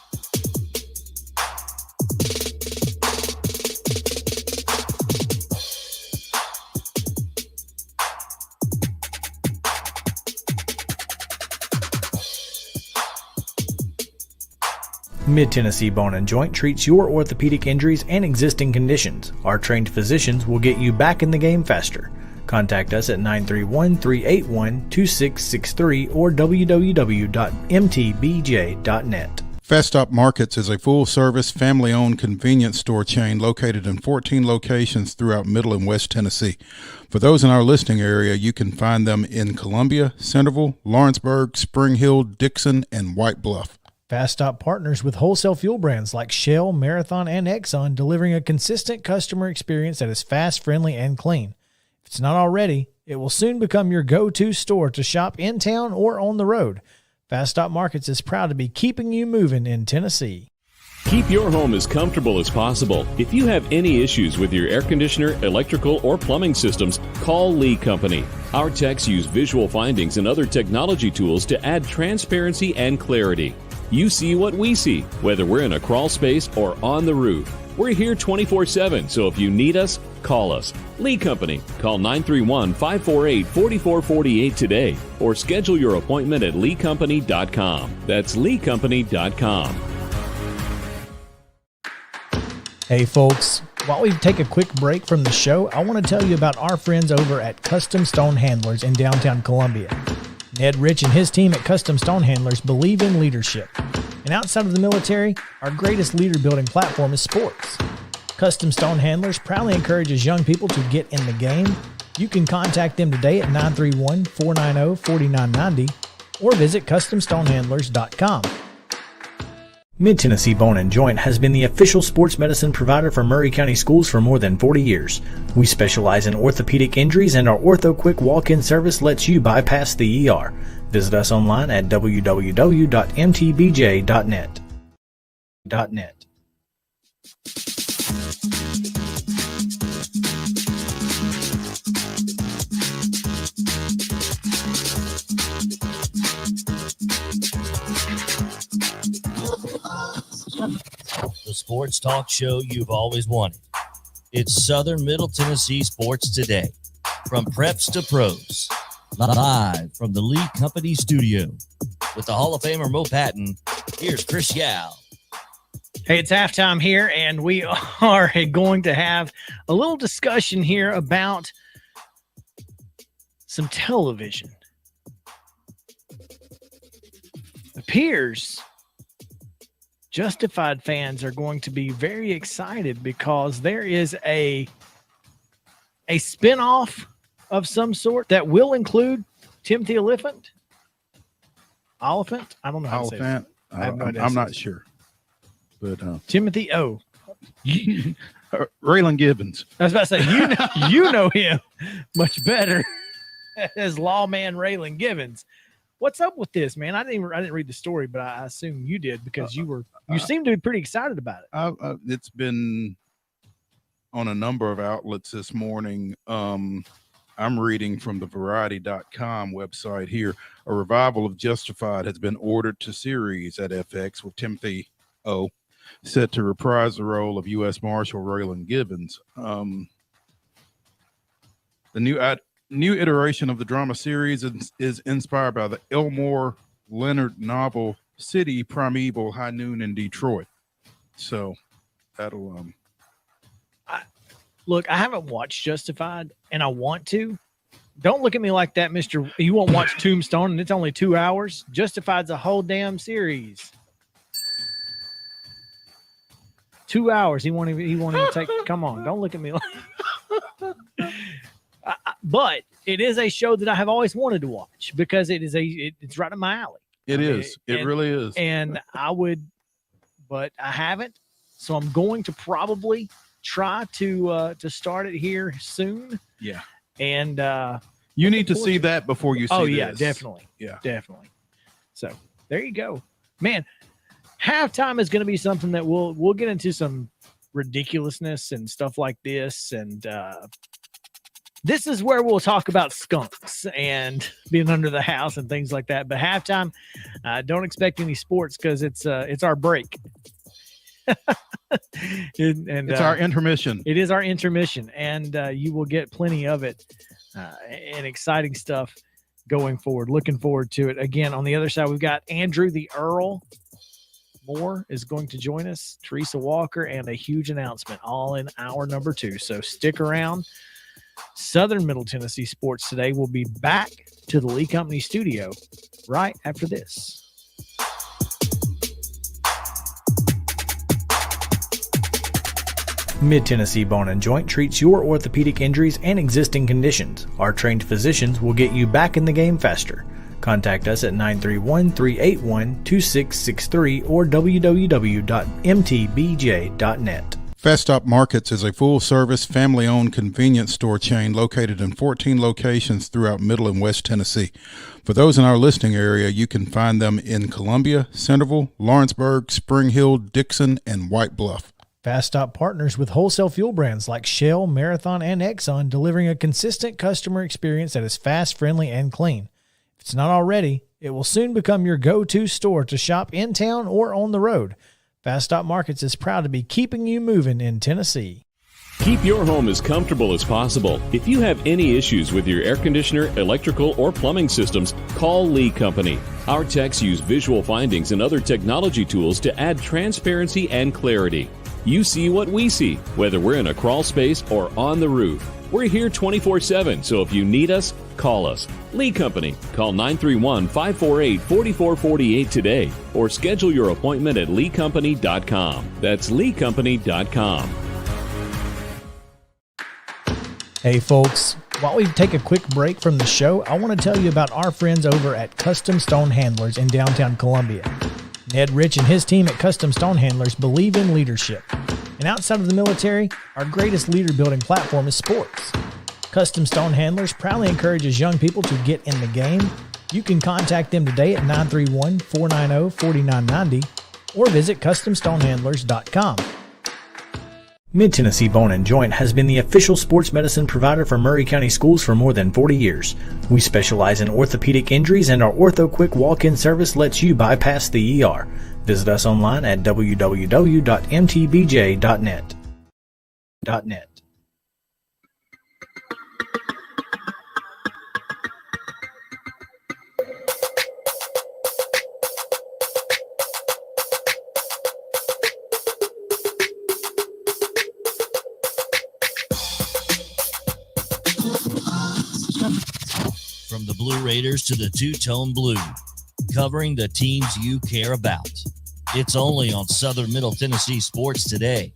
Mid-Tennessee Bone and Joint treats your orthopedic injuries and existing conditions. Our trained physicians will get you back in the game faster. Contact us at 931-381-2663 or www.mtbj.net. Festop Markets is a full-service, family-owned convenience store chain located in 14 locations throughout Middle and West Tennessee. For those in our listening area, you can find them in Columbia, Centerville, Lawrenceburg, Spring Hill, Dixon, and White Bluff. Festop partners with wholesale fuel brands like Shell, Marathon, and Exxon, delivering a consistent customer experience that is fast, friendly, and clean. If it's not already, it will soon become your go-to store to shop in town or on the road. Festop Markets is proud to be keeping you moving in Tennessee. Keep your home as comfortable as possible. If you have any issues with your air conditioner, electrical, or plumbing systems, call Lee Company. Our techs use visual findings and other technology tools to add transparency and clarity. You see what we see, whether we're in a crawl space or on the roof. We're here 24/7, so if you need us, call us. Lee Company. Call 931-548-4448 today or schedule your appointment at leecompany.com. That's leecompany.com. Hey folks, while we take a quick break from the show, I want to tell you about our friends over at Custom Stone Handlers in downtown Columbia. Ned Rich and his team at Custom Stone Handlers believe in leadership. And outside of the military, our greatest leader-building platform is sports. Custom Stone Handlers proudly encourages young people to get in the game. You can contact them today at 931-490-4990 or visit CustomStonehandlers.com. Mid-Tennessee Bone and Joint has been the official sports medicine provider for Maury County Schools for more than 40 years. We specialize in orthopedic injuries, and our Ortho Quick walk-in service lets you bypass the ER. Visit us online at www.mtbj.net. The sports talk show you've always wanted. It's Southern Middle Tennessee Sports Today. From preps to pros. Live from the Lee Company studio. With the Hall of Famer Mo Patton, here's Chris Yao. Hey, it's halftime here, and we are going to have a little discussion here about some television. Appears Justified fans are going to be very excited because there is a spinoff of some sort that will include Timothy Oliphant. I don't know how to say it. I'm not sure. But Timothy O. Raylan Gibbons. I was about to say, you know him much better as lawman Raylan Gibbons. What's up with this, man? I didn't read the story, but I assume you did because you seem to be pretty excited about it. It's been on a number of outlets this morning. I'm reading from the Variety.com website here. A revival of Justified has been ordered to series at FX with Timothy O. set to reprise the role of U.S. Marshal Raylan Gibbons. The new iteration of the drama series is inspired by the Elmore Leonard novel City Primeval High Noon in Detroit. So that'll look, I haven't watched Justified and I want to. Don't look at me like that, Mr. You won't watch Tombstone and it's only 2 hours. Justified's a whole damn series. 2 hours. He won't even take. Come on, don't look at me like. But it is a show that I have always wanted to watch because it's right up my alley. It really is. And I would, but I haven't. So I'm going to probably try to start it here soon. Yeah. And you need to see that before you see this. Oh yeah, definitely. Yeah. Definitely. So there you go. Man, halftime is going to be something that we'll get into some ridiculousness and stuff like this. And this is where we'll talk about skunks and being under the house and things like that. But halftime, don't expect any sports because it's our break. It's our intermission. It is our intermission, and you will get plenty of it and exciting stuff going forward. Looking forward to it. Again, on the other side, we've got Andrew the Earl Moore is going to join us, Teresa Walker, and a huge announcement all in hour number 2. So stick around. Southern Middle Tennessee Sports Today will be back to the Lee Company studio right after this. Mid-Tennessee Bone and Joint treats your orthopedic injuries and existing conditions. Our trained physicians will get you back in the game faster. Contact us at 931-381-2663 or www.mtbj.net. Festop Markets is a full-service, family-owned convenience store chain located in 14 locations throughout Middle and West Tennessee. For those in our listening area, you can find them in Columbia, Centerville, Lawrenceburg, Spring Hill, Dixon, and White Bluff. Festop partners with wholesale fuel brands like Shell, Marathon, and Exxon, delivering a consistent customer experience that is fast, friendly, and clean. If it's not already, it will soon become your go-to store to shop in town or on the road. Festop Markets is proud to be keeping you moving in Tennessee. Keep your home as comfortable as possible. If you have any issues with your air conditioner, electrical, or plumbing systems, call Lee Company. Our techs use visual findings and other technology tools to add transparency and clarity. You see what we see, whether we're in a crawl space or on the roof. We're here 24/7, so if you need us, call us. Lee Company. Call 931-548-4448 today or schedule your appointment at leecompany.com. That's leecompany.com. Hey folks, while we take a quick break from the show, I want to tell you about our friends over at Custom Stone Handlers in downtown Columbia. Ned Rich and his team at Custom Stone Handlers believe in leadership. And outside of the military, our greatest leader building platform is sports. Custom Stone Handlers proudly encourages young people to get in the game. You can contact them today at 931-490-4990 or visit CustomStonehandlers.com. Mid-Tennessee Bone and Joint has been the official sports medicine provider for Maury County Schools for more than 40 years. We specialize in orthopedic injuries, and our Ortho Quick walk-in service lets you bypass the ER. Visit us online at www.mtbj.net. From the Blue Raiders to the two-tone blue, covering the teams you care about. It's only on Southern Middle Tennessee Sports Today.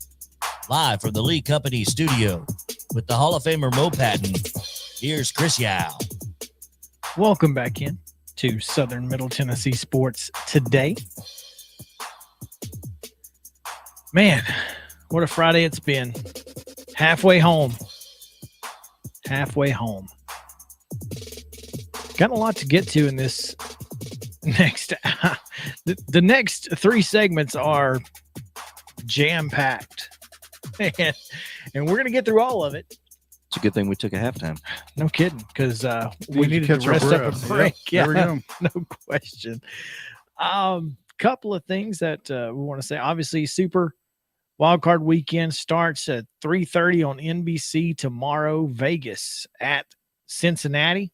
Live from the Lee Company studio with the Hall of Famer Mo Patton, here's Chris Yao. Welcome back in to Southern Middle Tennessee Sports Today. Man, what a Friday it's been. Halfway home. Got a lot to get to in this next. The next 3 segments are jam-packed. And we're going to get through all of it. It's a good thing we took a halftime. No kidding, because we needed to rest up a break. There we go. No question. Couple of things that we want to say. Obviously, Super Wildcard Weekend starts at 3:30 on NBC tomorrow. Vegas at Cincinnati.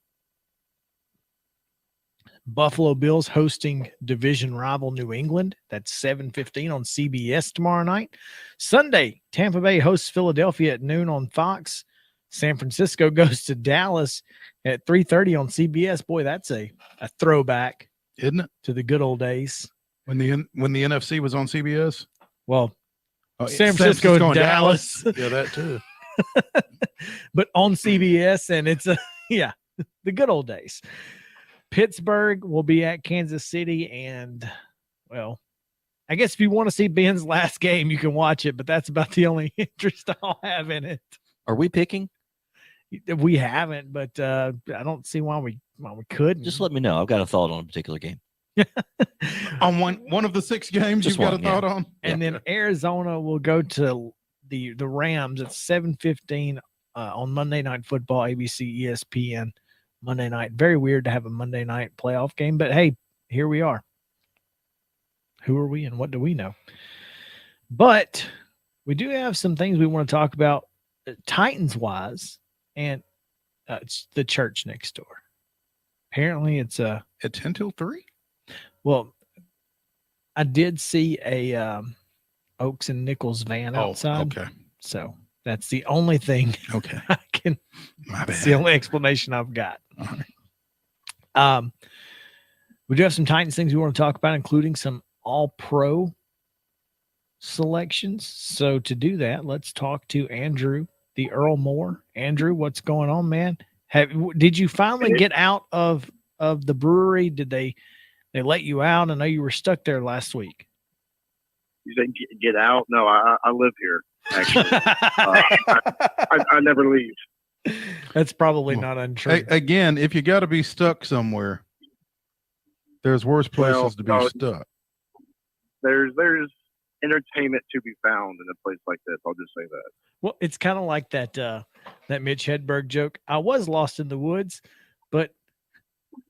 Buffalo Bills hosting division rival New England. That's 7:15 on CBS tomorrow night. Sunday, Tampa Bay hosts Philadelphia at noon on Fox. San Francisco goes to Dallas at 3:30 on CBS. Boy, that's a throwback, Isn't it? to the good old days. When the NFC was on CBS? Well, San Francisco and Dallas. Yeah, that too. But on CBS, and it's the good old days. Pittsburgh will be at Kansas City, and, well, I guess if you want to see Ben's last game, you can watch it, but that's about the only interest I'll have in it. Are we picking? We haven't, but I don't see why we couldn't. Just let me know. I've got a thought on a particular game. On one of the 6 games Just you've got one, a thought on? And then Arizona will go to the Rams at 7:15 on Monday Night Football, ABC, ESPN, Monday night. Very weird to have a Monday night playoff game, but hey, here we are. Who are we and what do we know? But we do have some things we want to talk about Titans-wise, and it's the church next door. Apparently it's At 10 till 3? well, I did see a Oaks and Nichols van outside. Okay. So that's the only thing Okay. I can. My That's bad. the only explanation I've got. All right. We do have some Titans things we want to talk about, including some all-pro selections. So to do that, let's talk to Andrew, the Earl Moore. Andrew, what's going on, man? Did you finally get out of the brewery? Did they let you out? I know you were stuck there last week. You say get out? No, I live here, actually. I never leave. That's probably not untrue. Hey, again, if you got to be stuck somewhere, there's worse places to be stuck. There's entertainment to be found in a place like this. I'll just say that. Well, it's kind of like that Mitch Hedberg joke. I was lost in the woods, but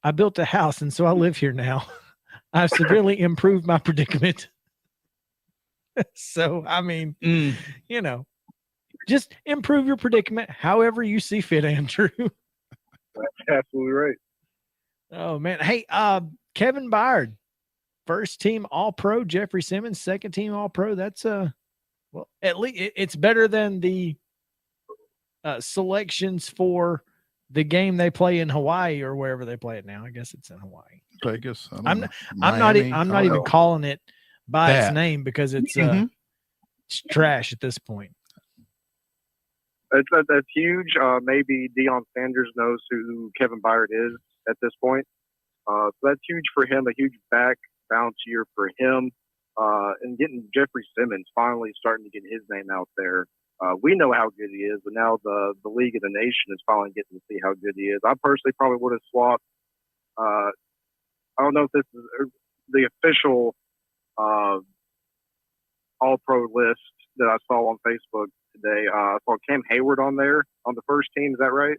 I built a house, and so I live here now. I've severely improved my predicament. So, I mean, you know, just improve your predicament however you see fit, Andrew. That's absolutely right. Oh, man. Hey, Kevin Baird, first team All-Pro. Jeffrey Simmons, second team All-Pro. That's well, at least it's better than the selections for the game they play in Hawaii or wherever they play it now. I guess it's in Hawaii. Vegas. I'm not even calling it by its name because it's it's trash at this point. That's huge. Maybe Deion Sanders knows who Kevin Baird is at this point. So that's huge for him, a huge bounce year for him. And getting Jeffrey Simmons finally starting to get his name out there. We know how good he is, but now the League of the Nation is finally getting to see how good he is. I personally probably would have swapped. I don't know if this is the official All-Pro list that I saw on Facebook today. I saw Cam Hayward on there on the first team. Is that right?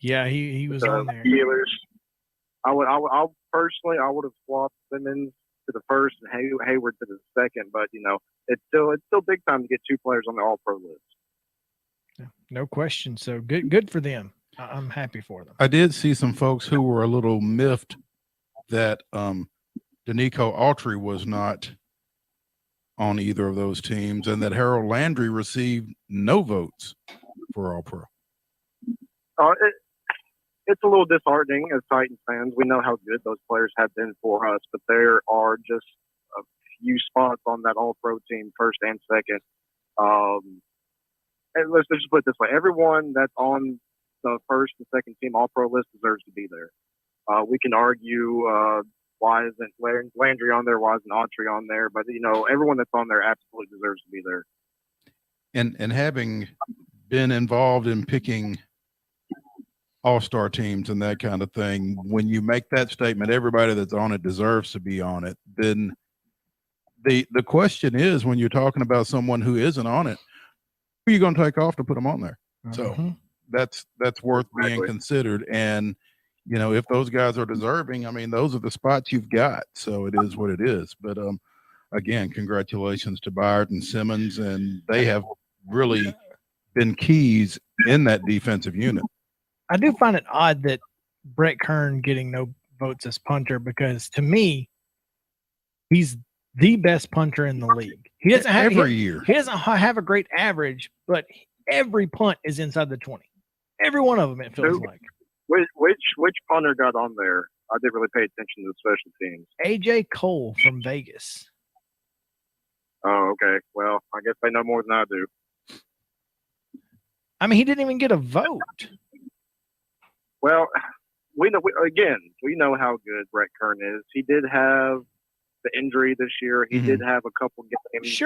Yeah, he was on there. Steelers. I would personally have swapped Simmons to the first and Hayward to the second, but you know, it's still big time to get two players on the All-Pro list. No question. So good for them. I'm happy for them. I did see some folks who were a little miffed that Danico Autry was not on either of those teams and that Harold Landry received no votes for All-Pro. It's a little disheartening as Titans fans. We know how good those players have been for us, but there are just a few spots on that All-Pro team, first and second. And let's just put it this way. Everyone that's on the first and second team All-Pro list deserves to be there. We can argue why isn't Landry on there, why isn't Autry on there, but, you know, everyone that's on there absolutely deserves to be there. And having been involved in picking all-star teams and that kind of thing, when you make that statement, everybody that's on it deserves to be on it, then the question is, when you're talking about someone who isn't on it, who are you going to take off to put them on there? So that's worth being considered. And, you know, if those guys are deserving, I mean, those are the spots you've got. So it is what it is. But again, congratulations to Baird and Simmons, and they have really been keys in that defensive unit. I do find it odd that Brett Kern getting no votes as punter, because to me, he's the best punter in the league. He doesn't have He doesn't have a great average, but every punt is inside the 20. Every one of them, it feels like. Which punter got on there? I didn't really pay attention to the special teams. AJ Cole from Vegas. Oh, okay. Well, I guess they know more than I do. I mean, he didn't even get a vote. Well, we know how good Brett Kern is. He did have the injury this year. He did have a couple games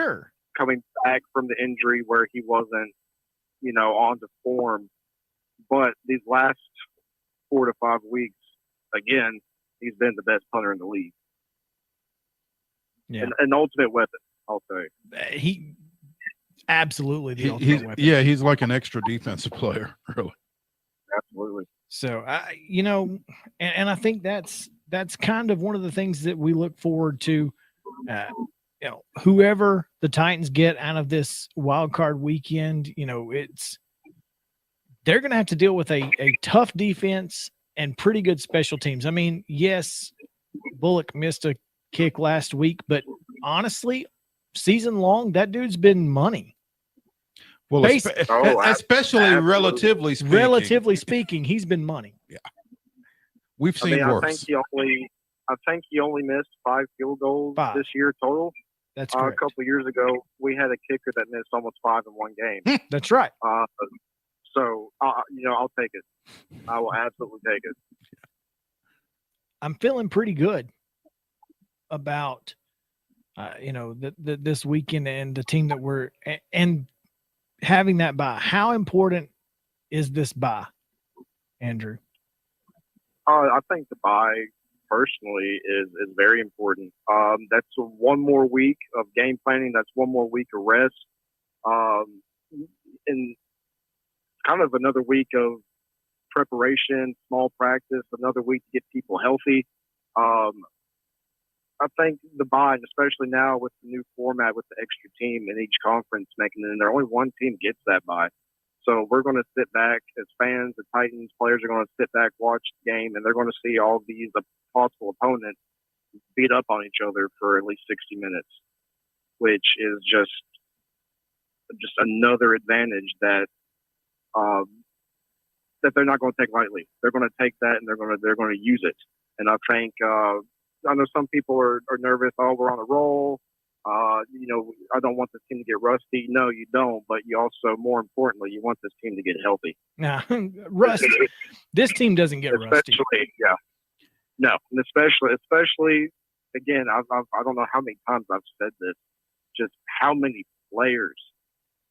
coming back from the injury where he wasn't, you know, on the form. But these last 4 to 5 weeks, again, he's been the best punter in the league. Yeah, an ultimate weapon, I'll say. absolutely the ultimate weapon. Yeah, he's like an extra defensive player, really. Absolutely. So, and I think that's kind of one of the things that we look forward to. Whoever the Titans get out of this wild card weekend, they're going to have to deal with a tough defense and pretty good special teams. I mean, yes, Bullock missed a kick last week, but honestly, season long, that dude's been money. Well, especially relatively speaking, he's been money. Yeah, we've seen worse. I think he only missed 5 field goals this year total. That's correct. A couple of years ago, we had a kicker that missed almost 5 in one game. That's right. So I'll take it. I will absolutely take it. I'm feeling pretty good about this weekend and the team that we're and having that bye. How important is this bye, Andrew? I think the bye personally is very important. That's one more week of game planning. That's one more week of rest. And kind of another week of preparation, small practice, another week to get people healthy. I think the bye, and especially now with the new format with the extra team in each conference making it in there, only one team gets that bye. So we're going to sit back as fans, the Titans players are going to sit back, watch the game, and they're going to see all these possible opponents beat up on each other for at least 60 minutes, which is just another advantage that they're not going to take lightly. They're going to take that and they're going to use it. And I think I know some people are nervous. Oh, we're on a roll. I don't want this team to get rusty. No, you don't. But you also, more importantly, you want this team to get healthy. Nah, rusty. This team doesn't get rusty. Yeah. No, and especially again, I don't know how many times I've said this. Just how many players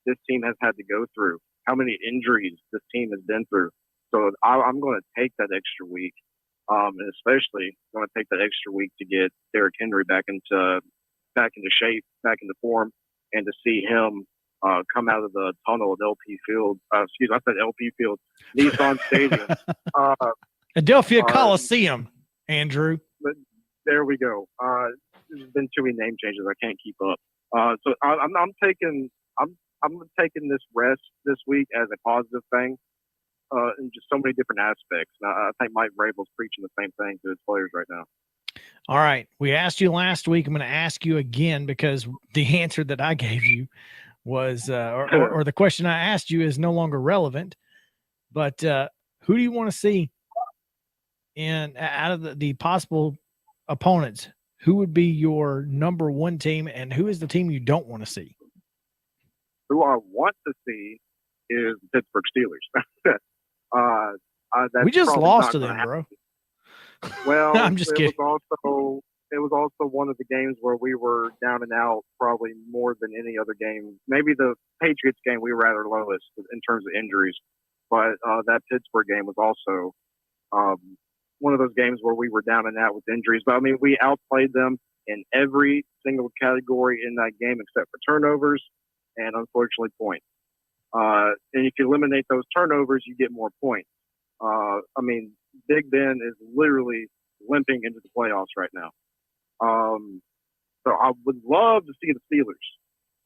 this team has had to go through. How many injuries this team has been through. So I'm going to take that extra week, and especially going to take that extra week to get Derrick Henry back into shape, back into form, and to see him come out of the tunnel at LP Field. I said LP Field, Nissan Stadium, Adelphia Coliseum. Andrew, but there we go. There's been too many name changes. I can't keep up. So I'm taking this rest this week as a positive thing. In just so many different aspects. I think Mike Vrabel's preaching the same thing to his players right now. All right. We asked you last week. I'm going to ask you again because the answer that I gave you was, or the question I asked you is no longer relevant. But who do you want to see out of the possible opponents? Who would be your number one team, and who is the team you don't want to see? Who I want to see is the Pittsburgh Steelers. We just lost to them, bro. Well, I'm just kidding. It was also one of the games where we were down and out probably more than any other game. Maybe the Patriots game we were at our lowest in terms of injuries, but that Pittsburgh game was also one of those games where we were down and out with injuries. But I mean, we outplayed them in every single category in that game except for turnovers and unfortunately points. And if you eliminate those turnovers, you get more points. I mean, Big Ben is literally limping into the playoffs right now. So I would love to see the Steelers.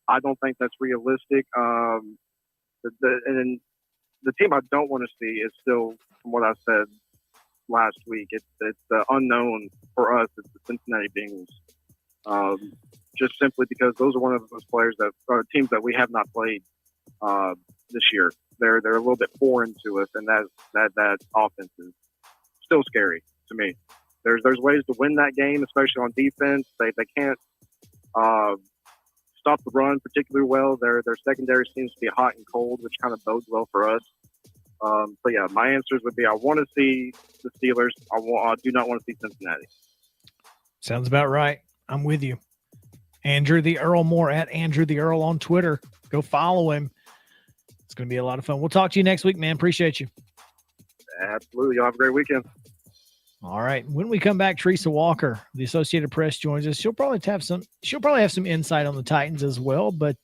I don't think that's realistic. And the team I don't want to see is still, from what I said last week, it's the unknown for us. It's the Cincinnati Bengals. Just simply because those are one of those players that are teams that we have not played this year. They're a little bit foreign to us, and that offense is still scary to me. There's ways to win that game, especially on defense. They can't stop the run particularly well. Their secondary seems to be hot and cold, which kind of bodes well for us. So yeah, my answers would be: I want to see the Steelers. I do not want to see Cincinnati. Sounds about right. I'm with you. Andrew the Earl Moore at Andrew the Earl on Twitter. Go follow him. It's going to be a lot of fun. We'll talk to you next week, man. Appreciate you. Absolutely. Y'all have a great weekend. All right. When we come back, Teresa Walker, the Associated Press, joins us. She'll probably have some insight on the Titans as well, but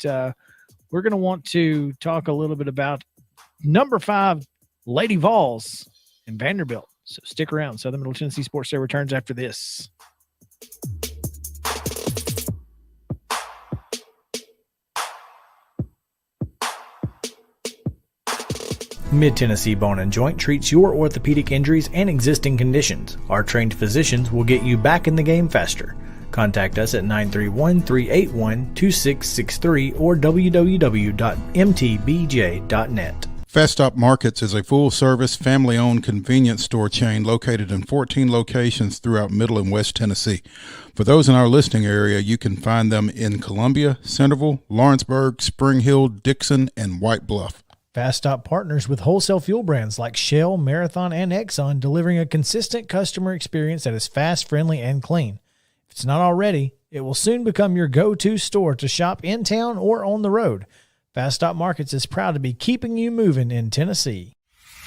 we're going to want to talk a little bit about number 5, Lady Vols in Vanderbilt. So stick around. Southern Middle Tennessee Sports Day returns after this. Mid-Tennessee Bone and Joint treats your orthopedic injuries and existing conditions. Our trained physicians will get you back in the game faster. Contact us at 931-381-2663 or www.mtbj.net. Festop Markets is a full-service, family-owned convenience store chain located in 14 locations throughout Middle and West Tennessee. For those in our listening area, you can find them in Columbia, Centerville, Lawrenceburg, Spring Hill, Dixon, and White Bluff. Faststop partners with wholesale fuel brands like Shell, Marathon, and Exxon, delivering a consistent customer experience that is fast, friendly, and clean. If it's not already, it will soon become your go-to store to shop in town or on the road. Festop Markets is proud to be keeping you moving in Tennessee.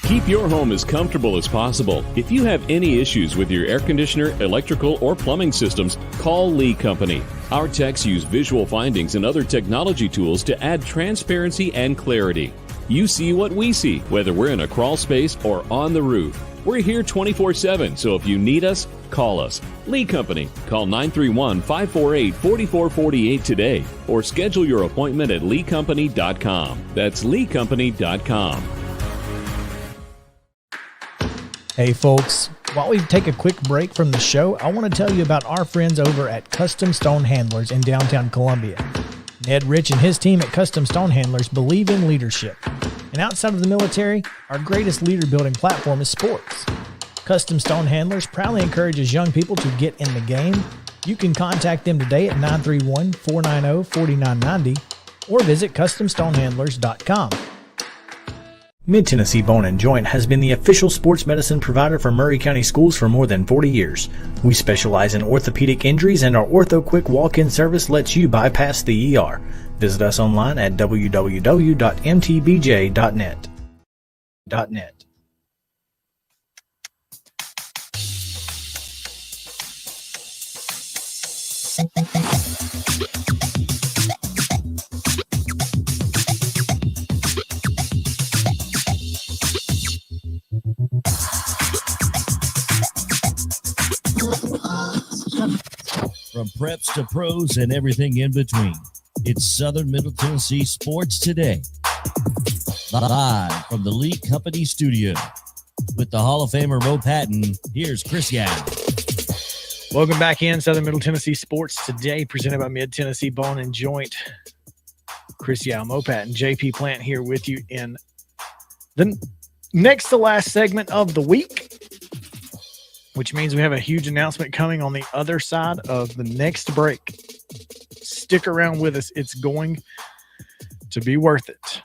Keep your home as comfortable as possible. If you have any issues with your air conditioner, electrical, or plumbing systems, call Lee Company. Our techs use visual findings and other technology tools to add transparency and clarity. You see what we see, whether we're in a crawl space or on the roof. We're here 24/7, so if you need us, call us. Lee Company. Call 931-548-4448 today or schedule your appointment at leecompany.com. That's leecompany.com. Hey folks, while we take a quick break from the show, I want to tell you about our friends over at Custom Stone Handlers in downtown Columbia. Ned Rich and his team at Custom Stone Handlers believe in leadership. And outside of the military, our greatest leader building platform is sports. Custom Stone Handlers proudly encourages young people to get in the game. You can contact them today at 931-490-4990 or visit CustomStonehandlers.com. Mid-Tennessee Bone and Joint has been the official sports medicine provider for Murray County Schools for more than 40 years. We specialize in orthopedic injuries, and our Ortho Quick walk-in service lets you bypass the ER. Visit us online at www.mtbj.net. From preps to pros and everything in between, it's Southern Middle Tennessee Sports Today. Live from the Lee Company studio. With the Hall of Famer Mo Patton, here's Chris Young. Welcome back in Southern Middle Tennessee Sports Today, presented by Mid-Tennessee Bone and Joint. Chris Young, Mo Patton, JP Plant here with you in the next to last segment of the week, which means we have a huge announcement coming on the other side of the next break. Stick around with us. It's going to be worth it.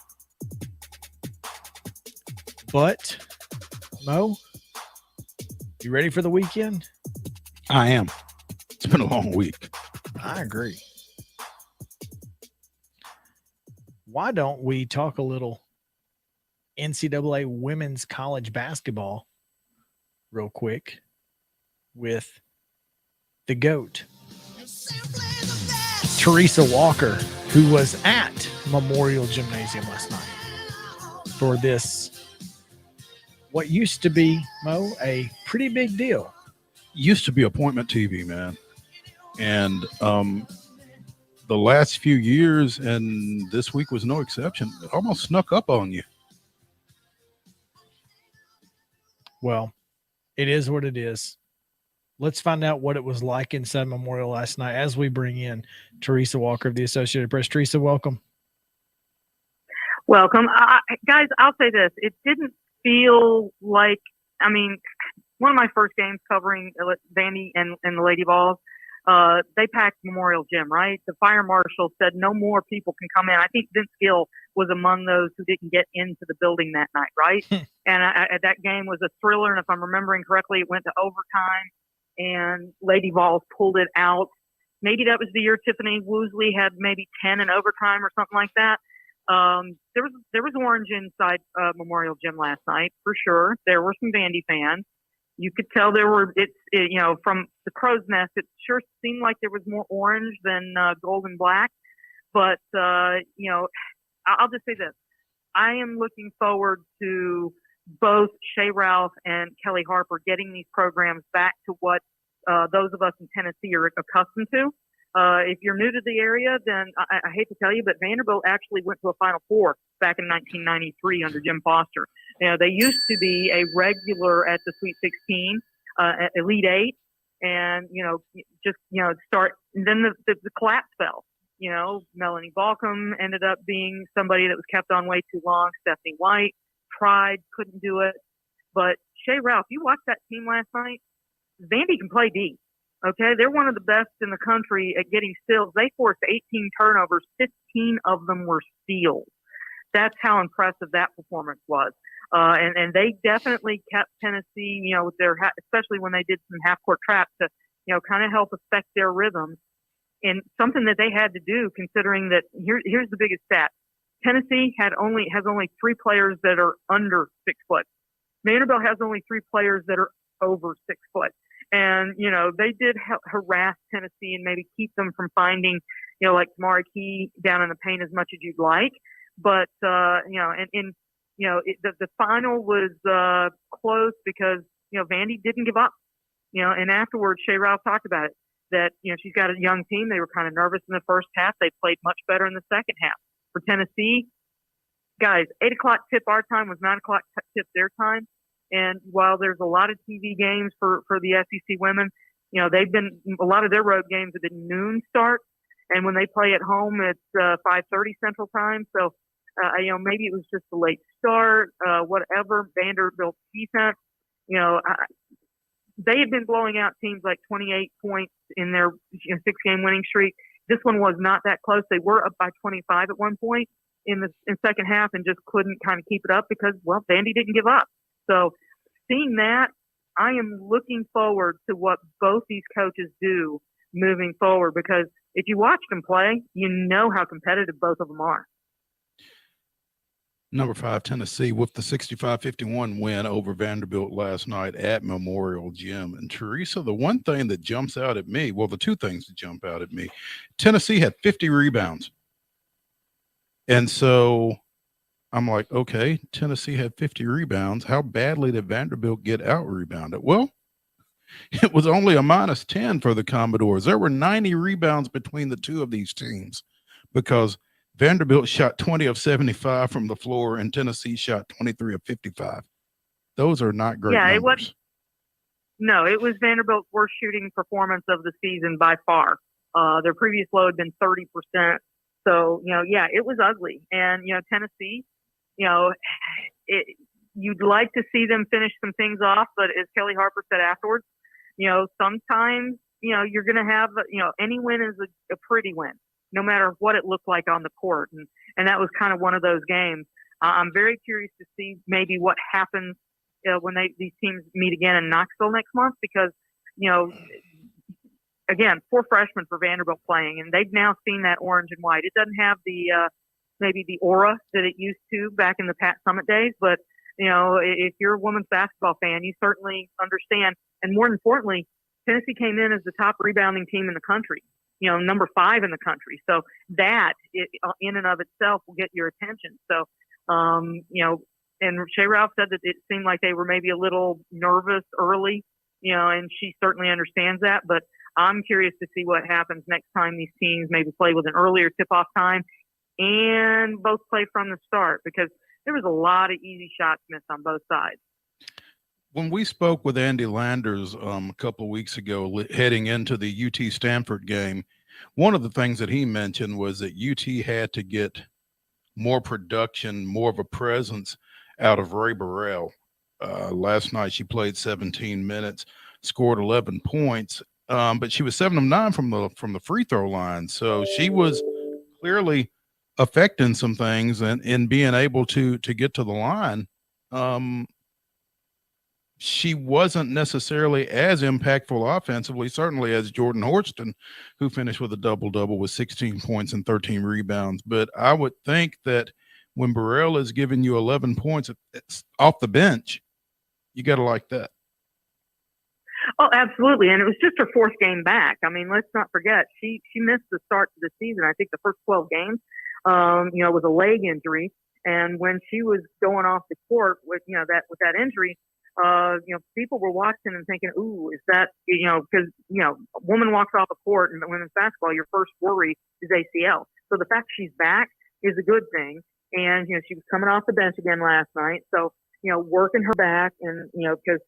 But, Mo, you ready for the weekend? I am. It's been a long week. I agree. Why don't we talk a little NCAA women's college basketball real quick with the GOAT, Teresa Walker, who was at Memorial Gymnasium last night for this, what used to be, Mo, a pretty big deal. Used to be appointment TV, man. And the last few years, and this week was no exception, it almost snuck up on you. Well, it is what it is. Let's find out what it was like inside Memorial last night as we bring in Teresa Walker of the Associated Press. Teresa, welcome. Welcome. Guys, I'll say this. It didn't feel like, I mean, one of my first games covering Vandy and the Lady Vols, they packed Memorial Gym, right? The fire marshal said no more people can come in. I think Vince Gill was among those who didn't get into the building that night, right? And that game was a thriller, and if I'm remembering correctly, it went to overtime, and Lady Vols pulled it out. Maybe that was the year Tiffany Woosley had maybe 10 in overtime or something like that. There was orange inside Memorial Gym last night, for sure. There were some Vandy fans. You could tell there were, from the crow's nest, it sure seemed like there was more orange than gold and black. But, I'll just say this. I am looking forward to both Shea Ralph and Kelly Harper getting these programs back to what those of us in Tennessee are accustomed to. If you're new to the area, then I hate to tell you, but Vanderbilt actually went to a Final Four back in 1993 under Jim Foster. You know, they used to be a regular at the Sweet 16, Elite Eight, and, you know, just, you know, and then the collapse fell. You know, Melanie Balcom ended up being somebody that was kept on way too long. Stephanie White tried, couldn't do it. But Shea Ralph, you watched that team last night, Vandy can play D. Okay, they're one of the best in the country at getting steals. They forced 18 turnovers, 15 of them were steals. That's how impressive that performance was. And they definitely kept Tennessee, you know, with their, especially when they did some half-court traps to, you know, kind of help affect their rhythms. And something that they had to do, considering that here's the biggest stat: Tennessee has only 3 players that are under 6 foot. Vanderbilt has only 3 players that are over 6 foot. And, you know, they did harass Tennessee and maybe keep them from finding, you know, like Tamari Key down in the paint as much as you'd like. But, you know, you know, the final was close because, you know, Vandy didn't give up. You know, and afterwards, Shea Ralph talked about it, that, you know, she's got a young team. They were kind of nervous in the first half. They played much better in the second half. For Tennessee, guys, 8 o'clock tip our time was 9 o'clock tip their time. And while there's a lot of TV games for the SEC women, you know, a lot of their road games have been noon start. And when they play at home, it's 5:30 Central Time. So, you know, maybe it was just a late start, whatever. Vanderbilt defense, you know, they had been blowing out teams like 28 points in their 6-game winning streak. This one was not that close. They were up by 25 at one point in second half and just couldn't kind of keep it up because, well, Vandy didn't give up. So seeing that, I am looking forward to what both these coaches do moving forward, because if you watch them play, you know how competitive both of them are. Number 5, Tennessee, with the 65-51 win over Vanderbilt last night at Memorial Gym. And Teresa, the one thing that jumps out at me, well, the two things that jump out at me, Tennessee had 50 rebounds. And so I'm like, okay, Tennessee had 50 rebounds. How badly did Vanderbilt get out-rebounded? Well, it was only a -10 for the Commodores. There were 90 rebounds between the two of these teams because Vanderbilt shot 20 of 75 from the floor and Tennessee shot 23 of 55. Those are not great numbers. It was Vanderbilt's worst shooting performance of the season by far. Their previous low had been 30%. So, you know, yeah, it was ugly. And, you know, Tennessee, you know, you'd like to see them finish some things off, but as Kelly Harper said afterwards, you know, sometimes, you know, you're going to have, you know, any win is a pretty win, no matter what it looked like on the court. And that was kind of one of those games. I'm very curious to see maybe what happens when these teams meet again in Knoxville next month, because, you know, again, 4 freshmen for Vanderbilt playing, and they've now seen that orange and white. It doesn't have the maybe the aura that it used to back in the Pat Summitt days, but, you know, if you're a women's basketball fan, you certainly understand. And more importantly, Tennessee came in as the top rebounding team in the country, you know, number 5 in the country. So that in and of itself will get your attention. So, you know, and Shea Ralph said that it seemed like they were maybe a little nervous early, you know, and she certainly understands that. But I'm curious to see what happens next time these teams maybe play with an earlier tip-off time and both play from the start, because there was a lot of easy shots missed on both sides. When we spoke with Andy Landers a couple of weeks ago heading into the UT Stanford game, one of the things that he mentioned was that UT had to get more production, more of a presence out of Ray Burrell. Last night she played 17 minutes, scored 11 points, but she was 7 of 9 from the free throw line. So she was clearly affecting some things and in being able to get to the line. She wasn't necessarily as impactful offensively, certainly as Jordan Horston, who finished with a double-double with 16 points and 13 rebounds. But I would think that when Burrell is giving you 11 points off the bench, you got to like that. Oh, absolutely. And it was just her 4th game back. I mean, let's not forget, she missed the start to the season, I think the first 12 games. with a leg injury. And when she was going off the court with that injury, people were watching and thinking, "Ooh, is that because a woman walks off a court in women's basketball, your first worry is ACL. So the fact she's back is a good thing. And she was coming off the bench again last night, so working her back, and because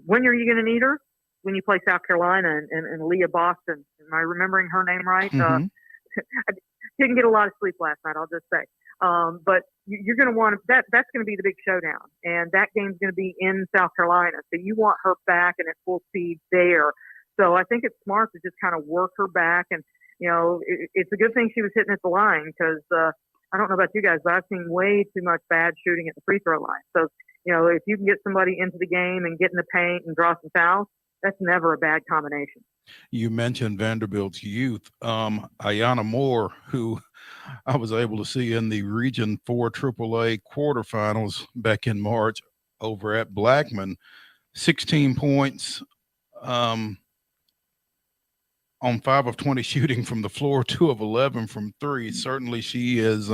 when are you going to need her? When you play South Carolina and Leah Boston. Am I remembering her name right? Mm-hmm. I didn't get a lot of sleep last night, I'll just say. But you're going to want that's going to be the big showdown. And that game's going to be in South Carolina. So you want her back and at full speed there. So I think it's smart to just kind of work her back. And, it's a good thing she was hitting at the line because I don't know about you guys, but I've seen way too much bad shooting at the free throw line. So, if you can get somebody into the game and get in the paint and draw some fouls, that's never a bad combination. You mentioned Vanderbilt's youth. Ayanna Moore, who I was able to see in the Region 4 AAA quarterfinals back in March over at Blackman, 16 points on 5 of 20 shooting from the floor, 2 of 11 from 3. Certainly she is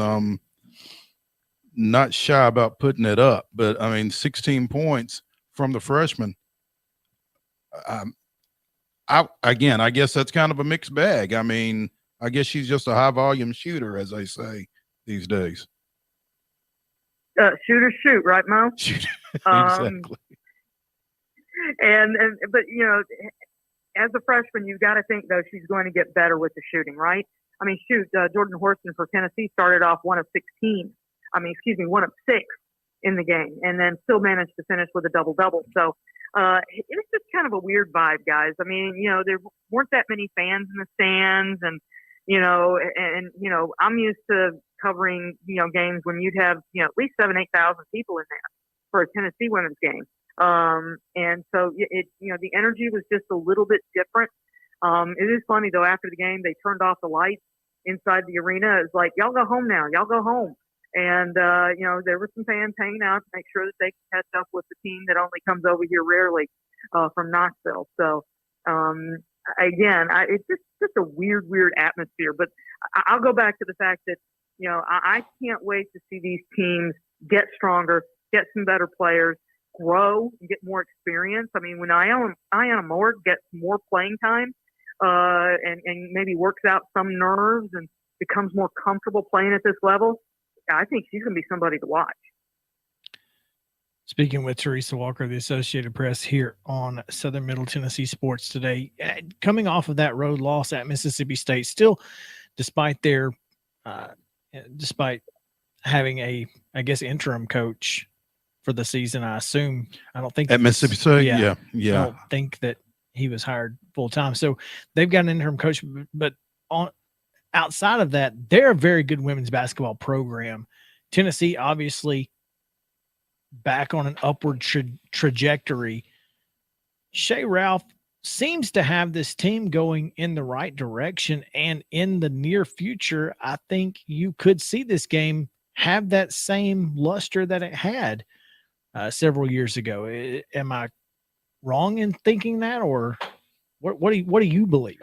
not shy about putting it up, but 16 points from the freshman. I guess that's kind of a mixed bag. I guess she's just a high volume shooter, as they say these days. Shoot or shoot, right, Mo? Exactly. But as a freshman, you've got to think though she's going to get better with the shooting, right? Jordan Horston for Tennessee started off 1 of 6 in the game, and then still managed to finish with a double-double. So it was just kind of a weird vibe, guys. There weren't that many fans in the stands, and I'm used to covering games when you'd have at least 7,000-8,000 people in there for a Tennessee women's game. And so the energy was just a little bit different. It is funny though, after the game, they turned off the lights inside the arena. It's like, y'all go home now, y'all go home. And, there were some fans hanging out to make sure that they could catch up with the team that only comes over here rarely, from Knoxville. So, again, it's just a weird atmosphere, but I'll go back to the fact that, I can't wait to see these teams get stronger, get some better players, grow, and get more experience. When Ayanna Moore gets more playing time, and maybe works out some nerves and becomes more comfortable playing at this level, I think she's going to be somebody to watch. Speaking with Teresa Walker, the Associated Press, here on Southern Middle Tennessee Sports Today. Coming off of that road loss at Mississippi State, still, despite having a, interim coach for the season, I don't think at Mississippi State. Yeah. I don't think that he was hired full time. So they've got an interim coach, but outside of that, they're a very good women's basketball program. Tennessee, obviously, back on an upward trajectory. Shea Ralph seems to have this team going in the right direction, and in the near future, I think you could see this game have that same luster that it had several years ago. Am I wrong in thinking that, or what do you believe?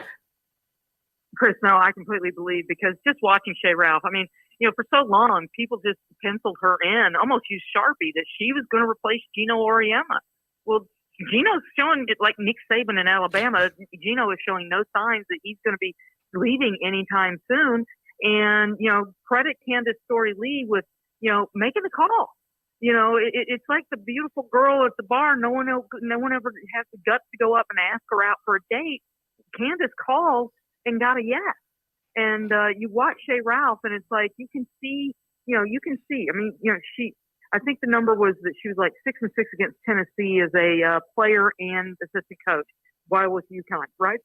Chris, no, I completely believe, because just watching Shea Ralph, for so long, people just penciled her in, almost used Sharpie, that she was going to replace Gino Auriemma. Well, Gino's showing it, like Nick Saban in Alabama. Gino is showing no signs that he's going to be leaving anytime soon. And, credit Candace Story-Lee with, making the call. It's like the beautiful girl at the bar. No one ever has the guts to go up and ask her out for a date. Candace calls and got a yes. And you watch Shea Ralph, and it's like you can see. I think the number was that she was like 6-6 against Tennessee as a player and assistant coach while with UConn, right?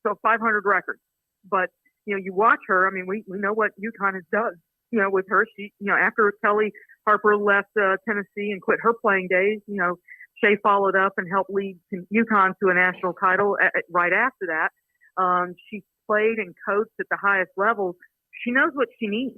So 500 records. But you watch her. We know what UConn has done. With her, she after Kelly Harper left Tennessee and quit her playing days, Shea followed up and helped lead UConn to a national title right after that. She played and coached at the highest levels. She knows what she needs.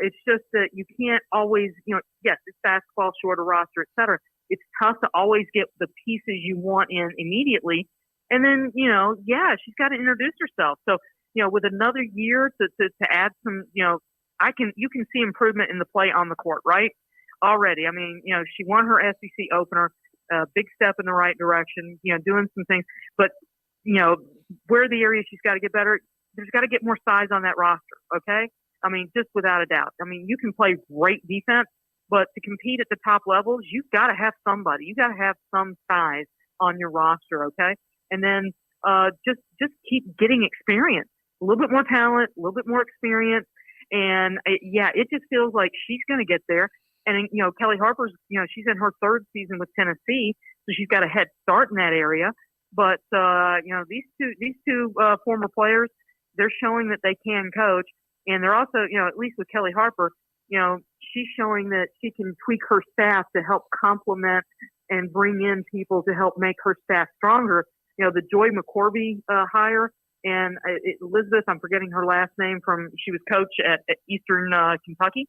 It's just that you can't always, yes, it's basketball, shorter roster, et cetera. It's tough to always get the pieces you want in immediately. And then, she's got to introduce herself. So, with another year to add some, you can see improvement in the play on the court, right? Already. I mean, she won her SEC opener, big step in the right direction, doing some things, but where are the areas she's got to get better? There's got to get more size on that roster. Okay. I mean, just without a doubt. I mean, you can play great defense, but to compete at the top levels, you've got to have somebody. You got to have some size on your roster. Okay. And then, just keep getting experience, a little bit more talent, a little bit more experience. And it just feels like she's going to get there. And, Kelly Harper's, she's in her third season with Tennessee, so she's got a head start in that area. But, these two former players, they're showing that they can coach. And they're also, at least with Kelly Harper, she's showing that she can tweak her staff to help complement and bring in people to help make her staff stronger. The Joy McCorvey hire and Elizabeth, I'm forgetting her last name she was coach at Eastern Kentucky.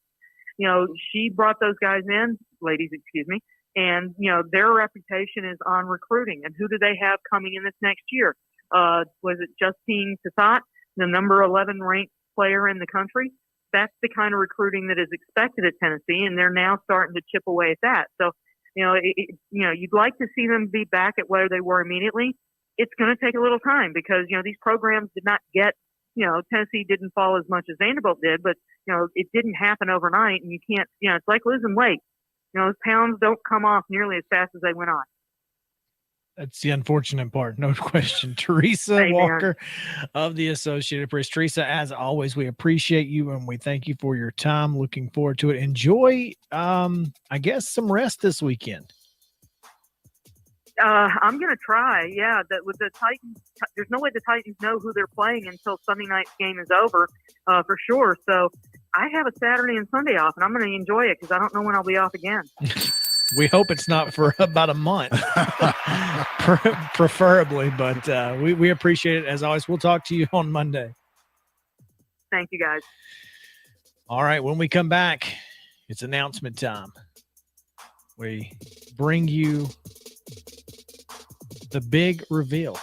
She brought those guys in, ladies, excuse me, and, their reputation is on recruiting. And who do they have coming in this next year? Was it Justine Tassat, the number 11 ranked player in the country? That's the kind of recruiting that is expected at Tennessee, and they're now starting to chip away at that. So, you'd like to see them be back at where they were immediately. It's going to take a little time because, these programs did not get, Tennessee didn't fall as much as Vanderbilt did, but, it didn't happen overnight, and you can't, it's like losing weight. Those pounds don't come off nearly as fast as they went on. That's the unfortunate part, no question. Teresa Walker of the Associated Press. Teresa, as always, we appreciate you and we thank you for your time. Looking forward to it. Enjoy, I guess, some rest this weekend. I'm going to try. Yeah, that with the Titans, there's no way the Titans know who they're playing until Sunday night's game is over, for sure. So I have a Saturday and Sunday off, and I'm going to enjoy it because I don't know when I'll be off again. We hope it's not for about a month, preferably, but we appreciate it. As always, we'll talk to you on Monday. Thank you, guys. All right, when we come back, it's announcement time. We bring you the big reveal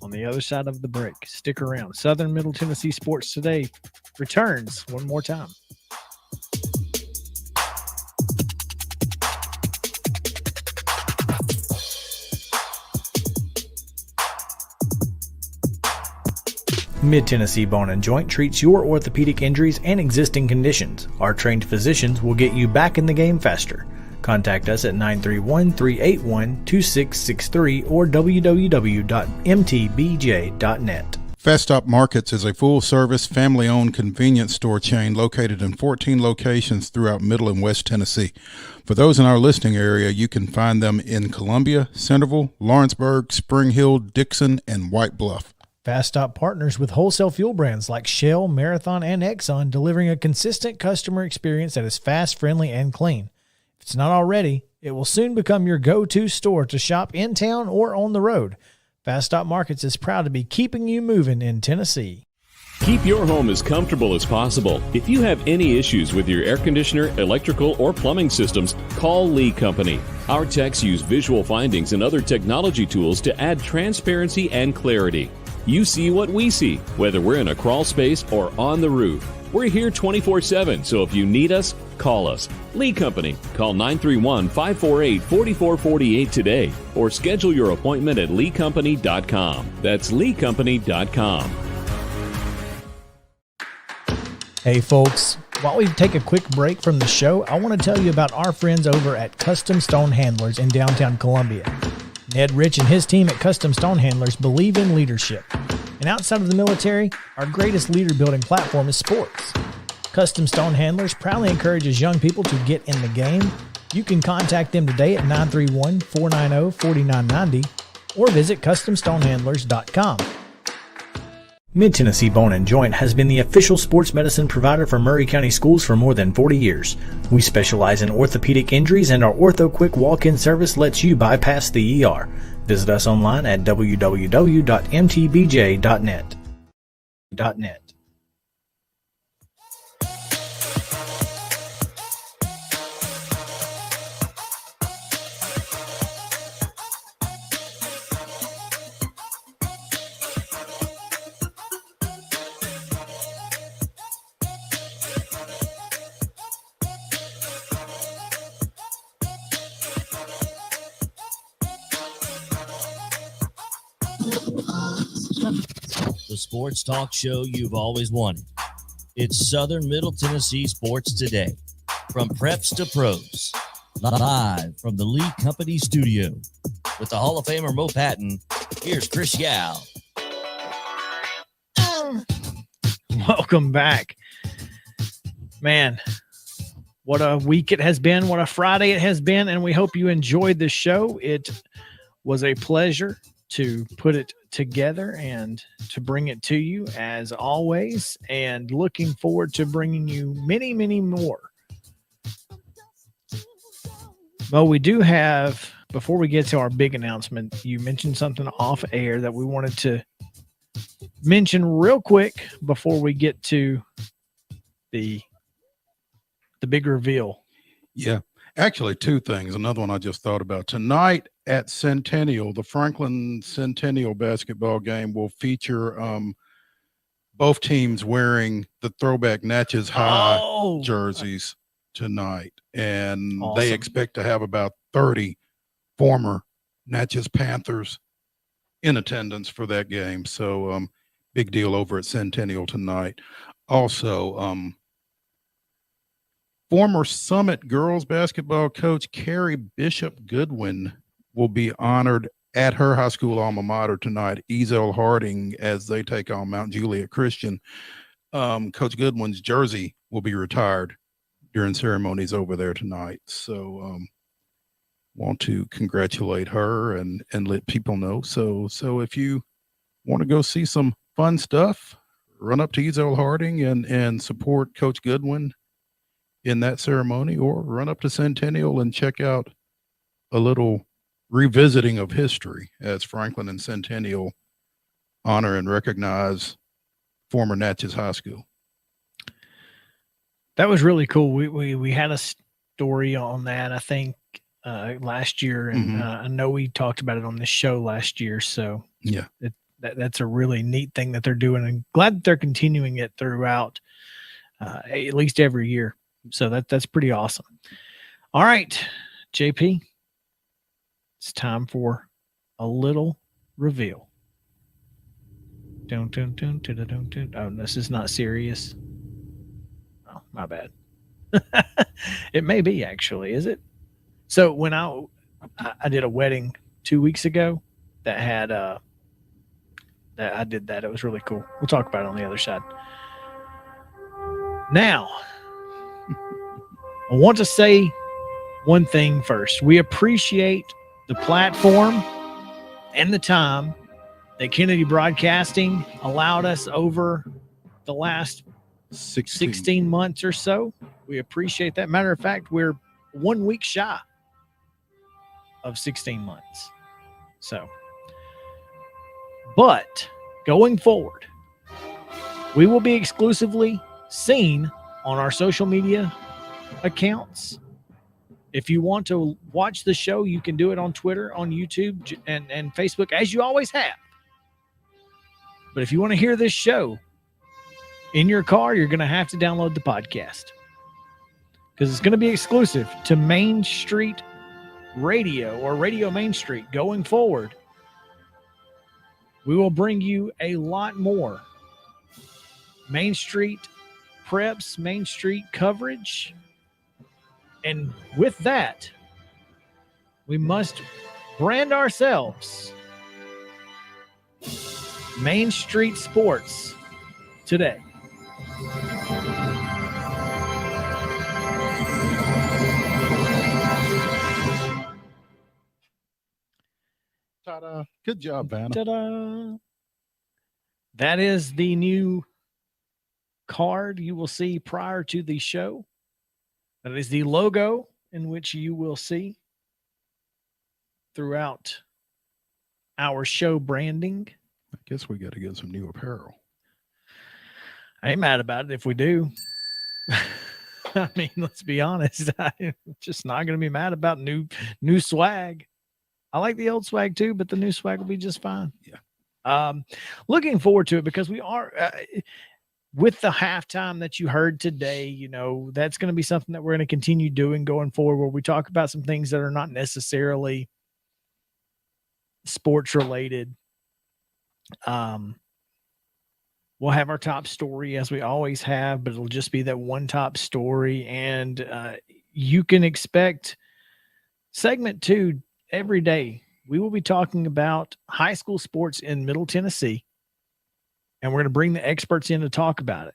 on the other side of the break. Stick around. Southern Middle Tennessee Sports Today returns one more time. Mid-Tennessee Bone and Joint treats your orthopedic injuries and existing conditions. Our trained physicians will get you back in the game faster. Contact us at 931-381-2663 or www.mtbj.net. Festop Markets is a full-service, family-owned convenience store chain located in 14 locations throughout Middle and West Tennessee. For those in our listening area, you can find them in Columbia, Centerville, Lawrenceburg, Spring Hill, Dixon, and White Bluff. Festop partners with wholesale fuel brands like Shell, Marathon, and Exxon, delivering a consistent customer experience that is fast, friendly, and clean. If it's not already, it will soon become your go-to store to shop in town or on the road. Festop Markets is proud to be keeping you moving in Tennessee. Keep your home as comfortable as possible. If you have any issues with your air conditioner, electrical, or plumbing systems, call Lee Company. Our techs use visual findings and other technology tools to add transparency and clarity. You see what we see, whether we're in a crawl space or on the roof. We're here 24/7, so if you need us, call us. Lee Company. Call 931-548-4448 today or schedule your appointment at leecompany.com. That's leecompany.com. Hey folks, while we take a quick break from the show, I want to tell you about our friends over at Custom Stone Handlers in downtown Columbia. Ned Rich and his team at Custom Stone Handlers believe in leadership. And outside of the military, our greatest leader building platform is sports. Custom Stone Handlers proudly encourages young people to get in the game. You can contact them today at 931-490-4990 or visit CustomStonehandlers.com. Mid-Tennessee Bone and Joint has been the official sports medicine provider for Murray County Schools for more than 40 years. We specialize in orthopedic injuries, and our Ortho Quick walk-in service lets you bypass the ER. Visit us online at www.mtbj.net. the sports talk show you've always wanted. It's Southern Middle Tennessee Sports Today. From preps to pros. Live from the Lee Company studio. With the Hall of Famer Mo Patton, here's Chris Yao. Welcome back. Man, what a week it has been. What a Friday it has been. And we hope you enjoyed the show. It was a pleasure to put it together and to bring it to you as always. And looking forward to bringing you many, many more. Well, we do have, before we get to our big announcement, you mentioned something off air that we wanted to mention real quick before we get to the big reveal. Yeah, actually two things. Another one I just thought about. Tonight at Centennial, the Franklin Centennial basketball game will feature both teams wearing the throwback Natchez High jerseys tonight. And they expect to have about 30 former Natchez Panthers in attendance for that game. So big deal over at Centennial tonight. Also, former Summit girls basketball coach Carrie Bishop Goodwin will be honored at her high school alma mater tonight, Ezel Harding, as they take on Mount Juliet Christian. Coach Goodwin's jersey will be retired during ceremonies over there tonight. So want to congratulate her and let people know. So if you want to go see some fun stuff, run up to Ezel Harding and support Coach Goodwin in that ceremony, or run up to Centennial and check out a little revisiting of history as Franklin and Centennial honor and recognize former Natchez High School. That was really cool. We had a story on that, I think, last year, and I know we talked about it on this show last year. So yeah, that's a really neat thing that they're doing, and glad that they're continuing it throughout, at least every year. So that's pretty awesome. All right, JP, it's time for a little reveal. Oh, this is not serious. Oh, my bad. It may be, actually, is it? So when I did a wedding 2 weeks ago that had that I did that. It was really cool. We'll talk about it on the other side. Now, I want to say one thing first. We appreciate the platform and the time that Kennedy Broadcasting allowed us over the last 16 months or so. We appreciate that. Matter of fact, we're 1 week shy of 16 months. So, but going forward, we will be exclusively seen on our social media accounts. If you want to watch the show, you can do it on Twitter, on YouTube, and Facebook, as you always have. But if you want to hear this show in your car, you're going to have to download the podcast, because it's going to be exclusive to Main Street Radio, or Radio Main Street. Going forward, we will bring you a lot more Main Street preps, Main Street coverage. And with that, we must brand ourselves Main Street Sports Today. Ta-da. Good job, Vanna. Ta-da. That is the new card you will see prior to the show. That is the logo in which you will see throughout our show branding. I guess we got to get some new apparel. I ain't mad about it if we do. I mean, let's be honest. I'm just not going to be mad about new swag. I like the old swag too, but the new swag will be just fine. Yeah. Looking forward to it, because we are with the halftime that you heard today. You know, that's going to be something that we're going to continue doing going forward, where we talk about some things that are not necessarily sports related. We'll have our top story as we always have, but it'll just be that one top story. And you can expect segment 2 every day. We will be talking about high school sports in Middle Tennessee, and we're going to bring the experts in to talk about it.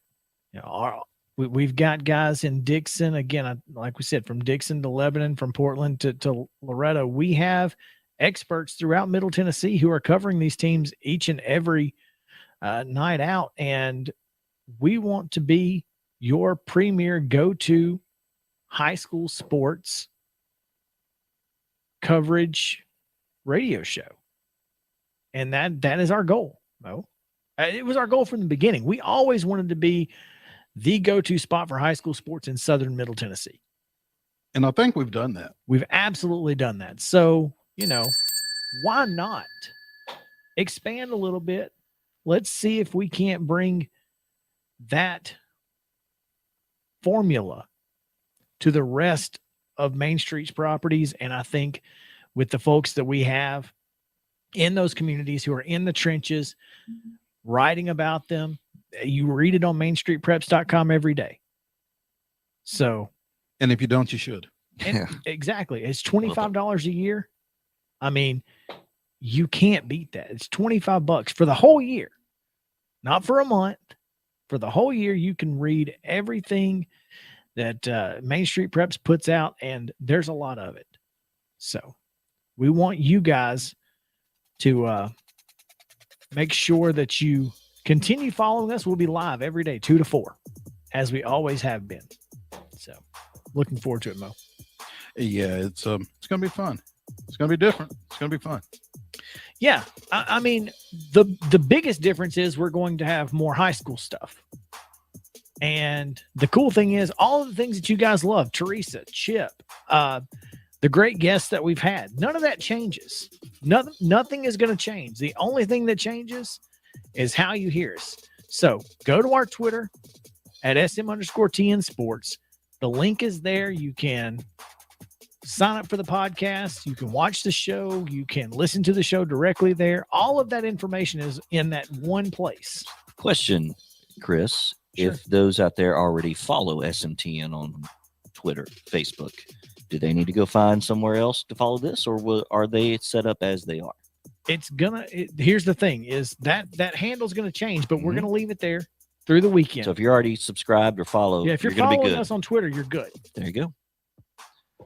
You know, we've got guys in Dixon, again, like we said, from Dixon to Lebanon, from Portland to Loretto. We have experts throughout Middle Tennessee who are covering these teams each and every night out, and we want to be your premier go-to high school sports coverage radio show. And that is our goal. No, it was our goal from the beginning. We always wanted to be the go-to spot for high school sports in Southern Middle Tennessee. And I think we've done that. We've absolutely done that. So, you know, why not expand a little bit? Let's see if we can't bring that formula to the rest of Main Street's properties. And I think with the folks that we have in those communities who are in the trenches, writing about them, you read it on mainstreetpreps.com every day. So, and if you don't, you should. Exactly. It's $25 a year. I mean, you can't beat that. It's $25 for the whole year, not for a month. For the whole year, you can read everything that Main Street Preps puts out, and there's a lot of it. So we want you guys to make sure that you continue following us. We'll be live every day, 2 to 4, as we always have been. So looking forward to it, Mo. Yeah, it's going to be fun. It's going to be different. It's going to be fun. Yeah. I mean, the biggest difference is we're going to have more high school stuff. And the cool thing is all of the things that you guys love, Teresa, Chip, the great guests that we've had, none of that changes. Nothing is going to change. The only thing that changes is how you hear us. So go to our Twitter at SM_TN Sports. The link is there. You can sign up for the podcast. You can watch the show. You can listen to the show directly there. All of that information is in that one place. Question, Chris. Sure. If those out there already follow SMTN on Twitter, Facebook, do they need to go find somewhere else to follow this, or are they set up as they are? Here's the thing is that handle's going to change, but we're going to leave it there through the weekend. So if you're already subscribed or follow, if you're going to be following good. us on Twitter, you're good. There you go.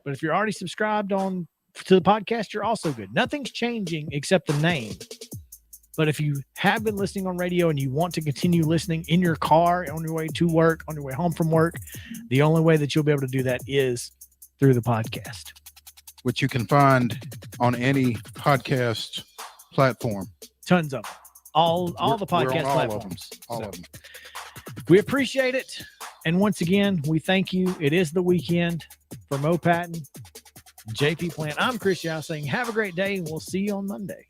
But if you're already subscribed to the podcast, you're also good. Nothing's changing except the name. But if you have been listening on radio and you want to continue listening in your car, on your way to work, on your way home from work, the only way that you'll be able to do that is through the podcast, which you can find on any podcast platform. Tons of them. All the podcast platforms. All of them. We appreciate it. And once again, we thank you. It is the weekend. For Mo Patton, JP Plant, I'm Chris Yao saying have a great day, and we'll see you on Monday.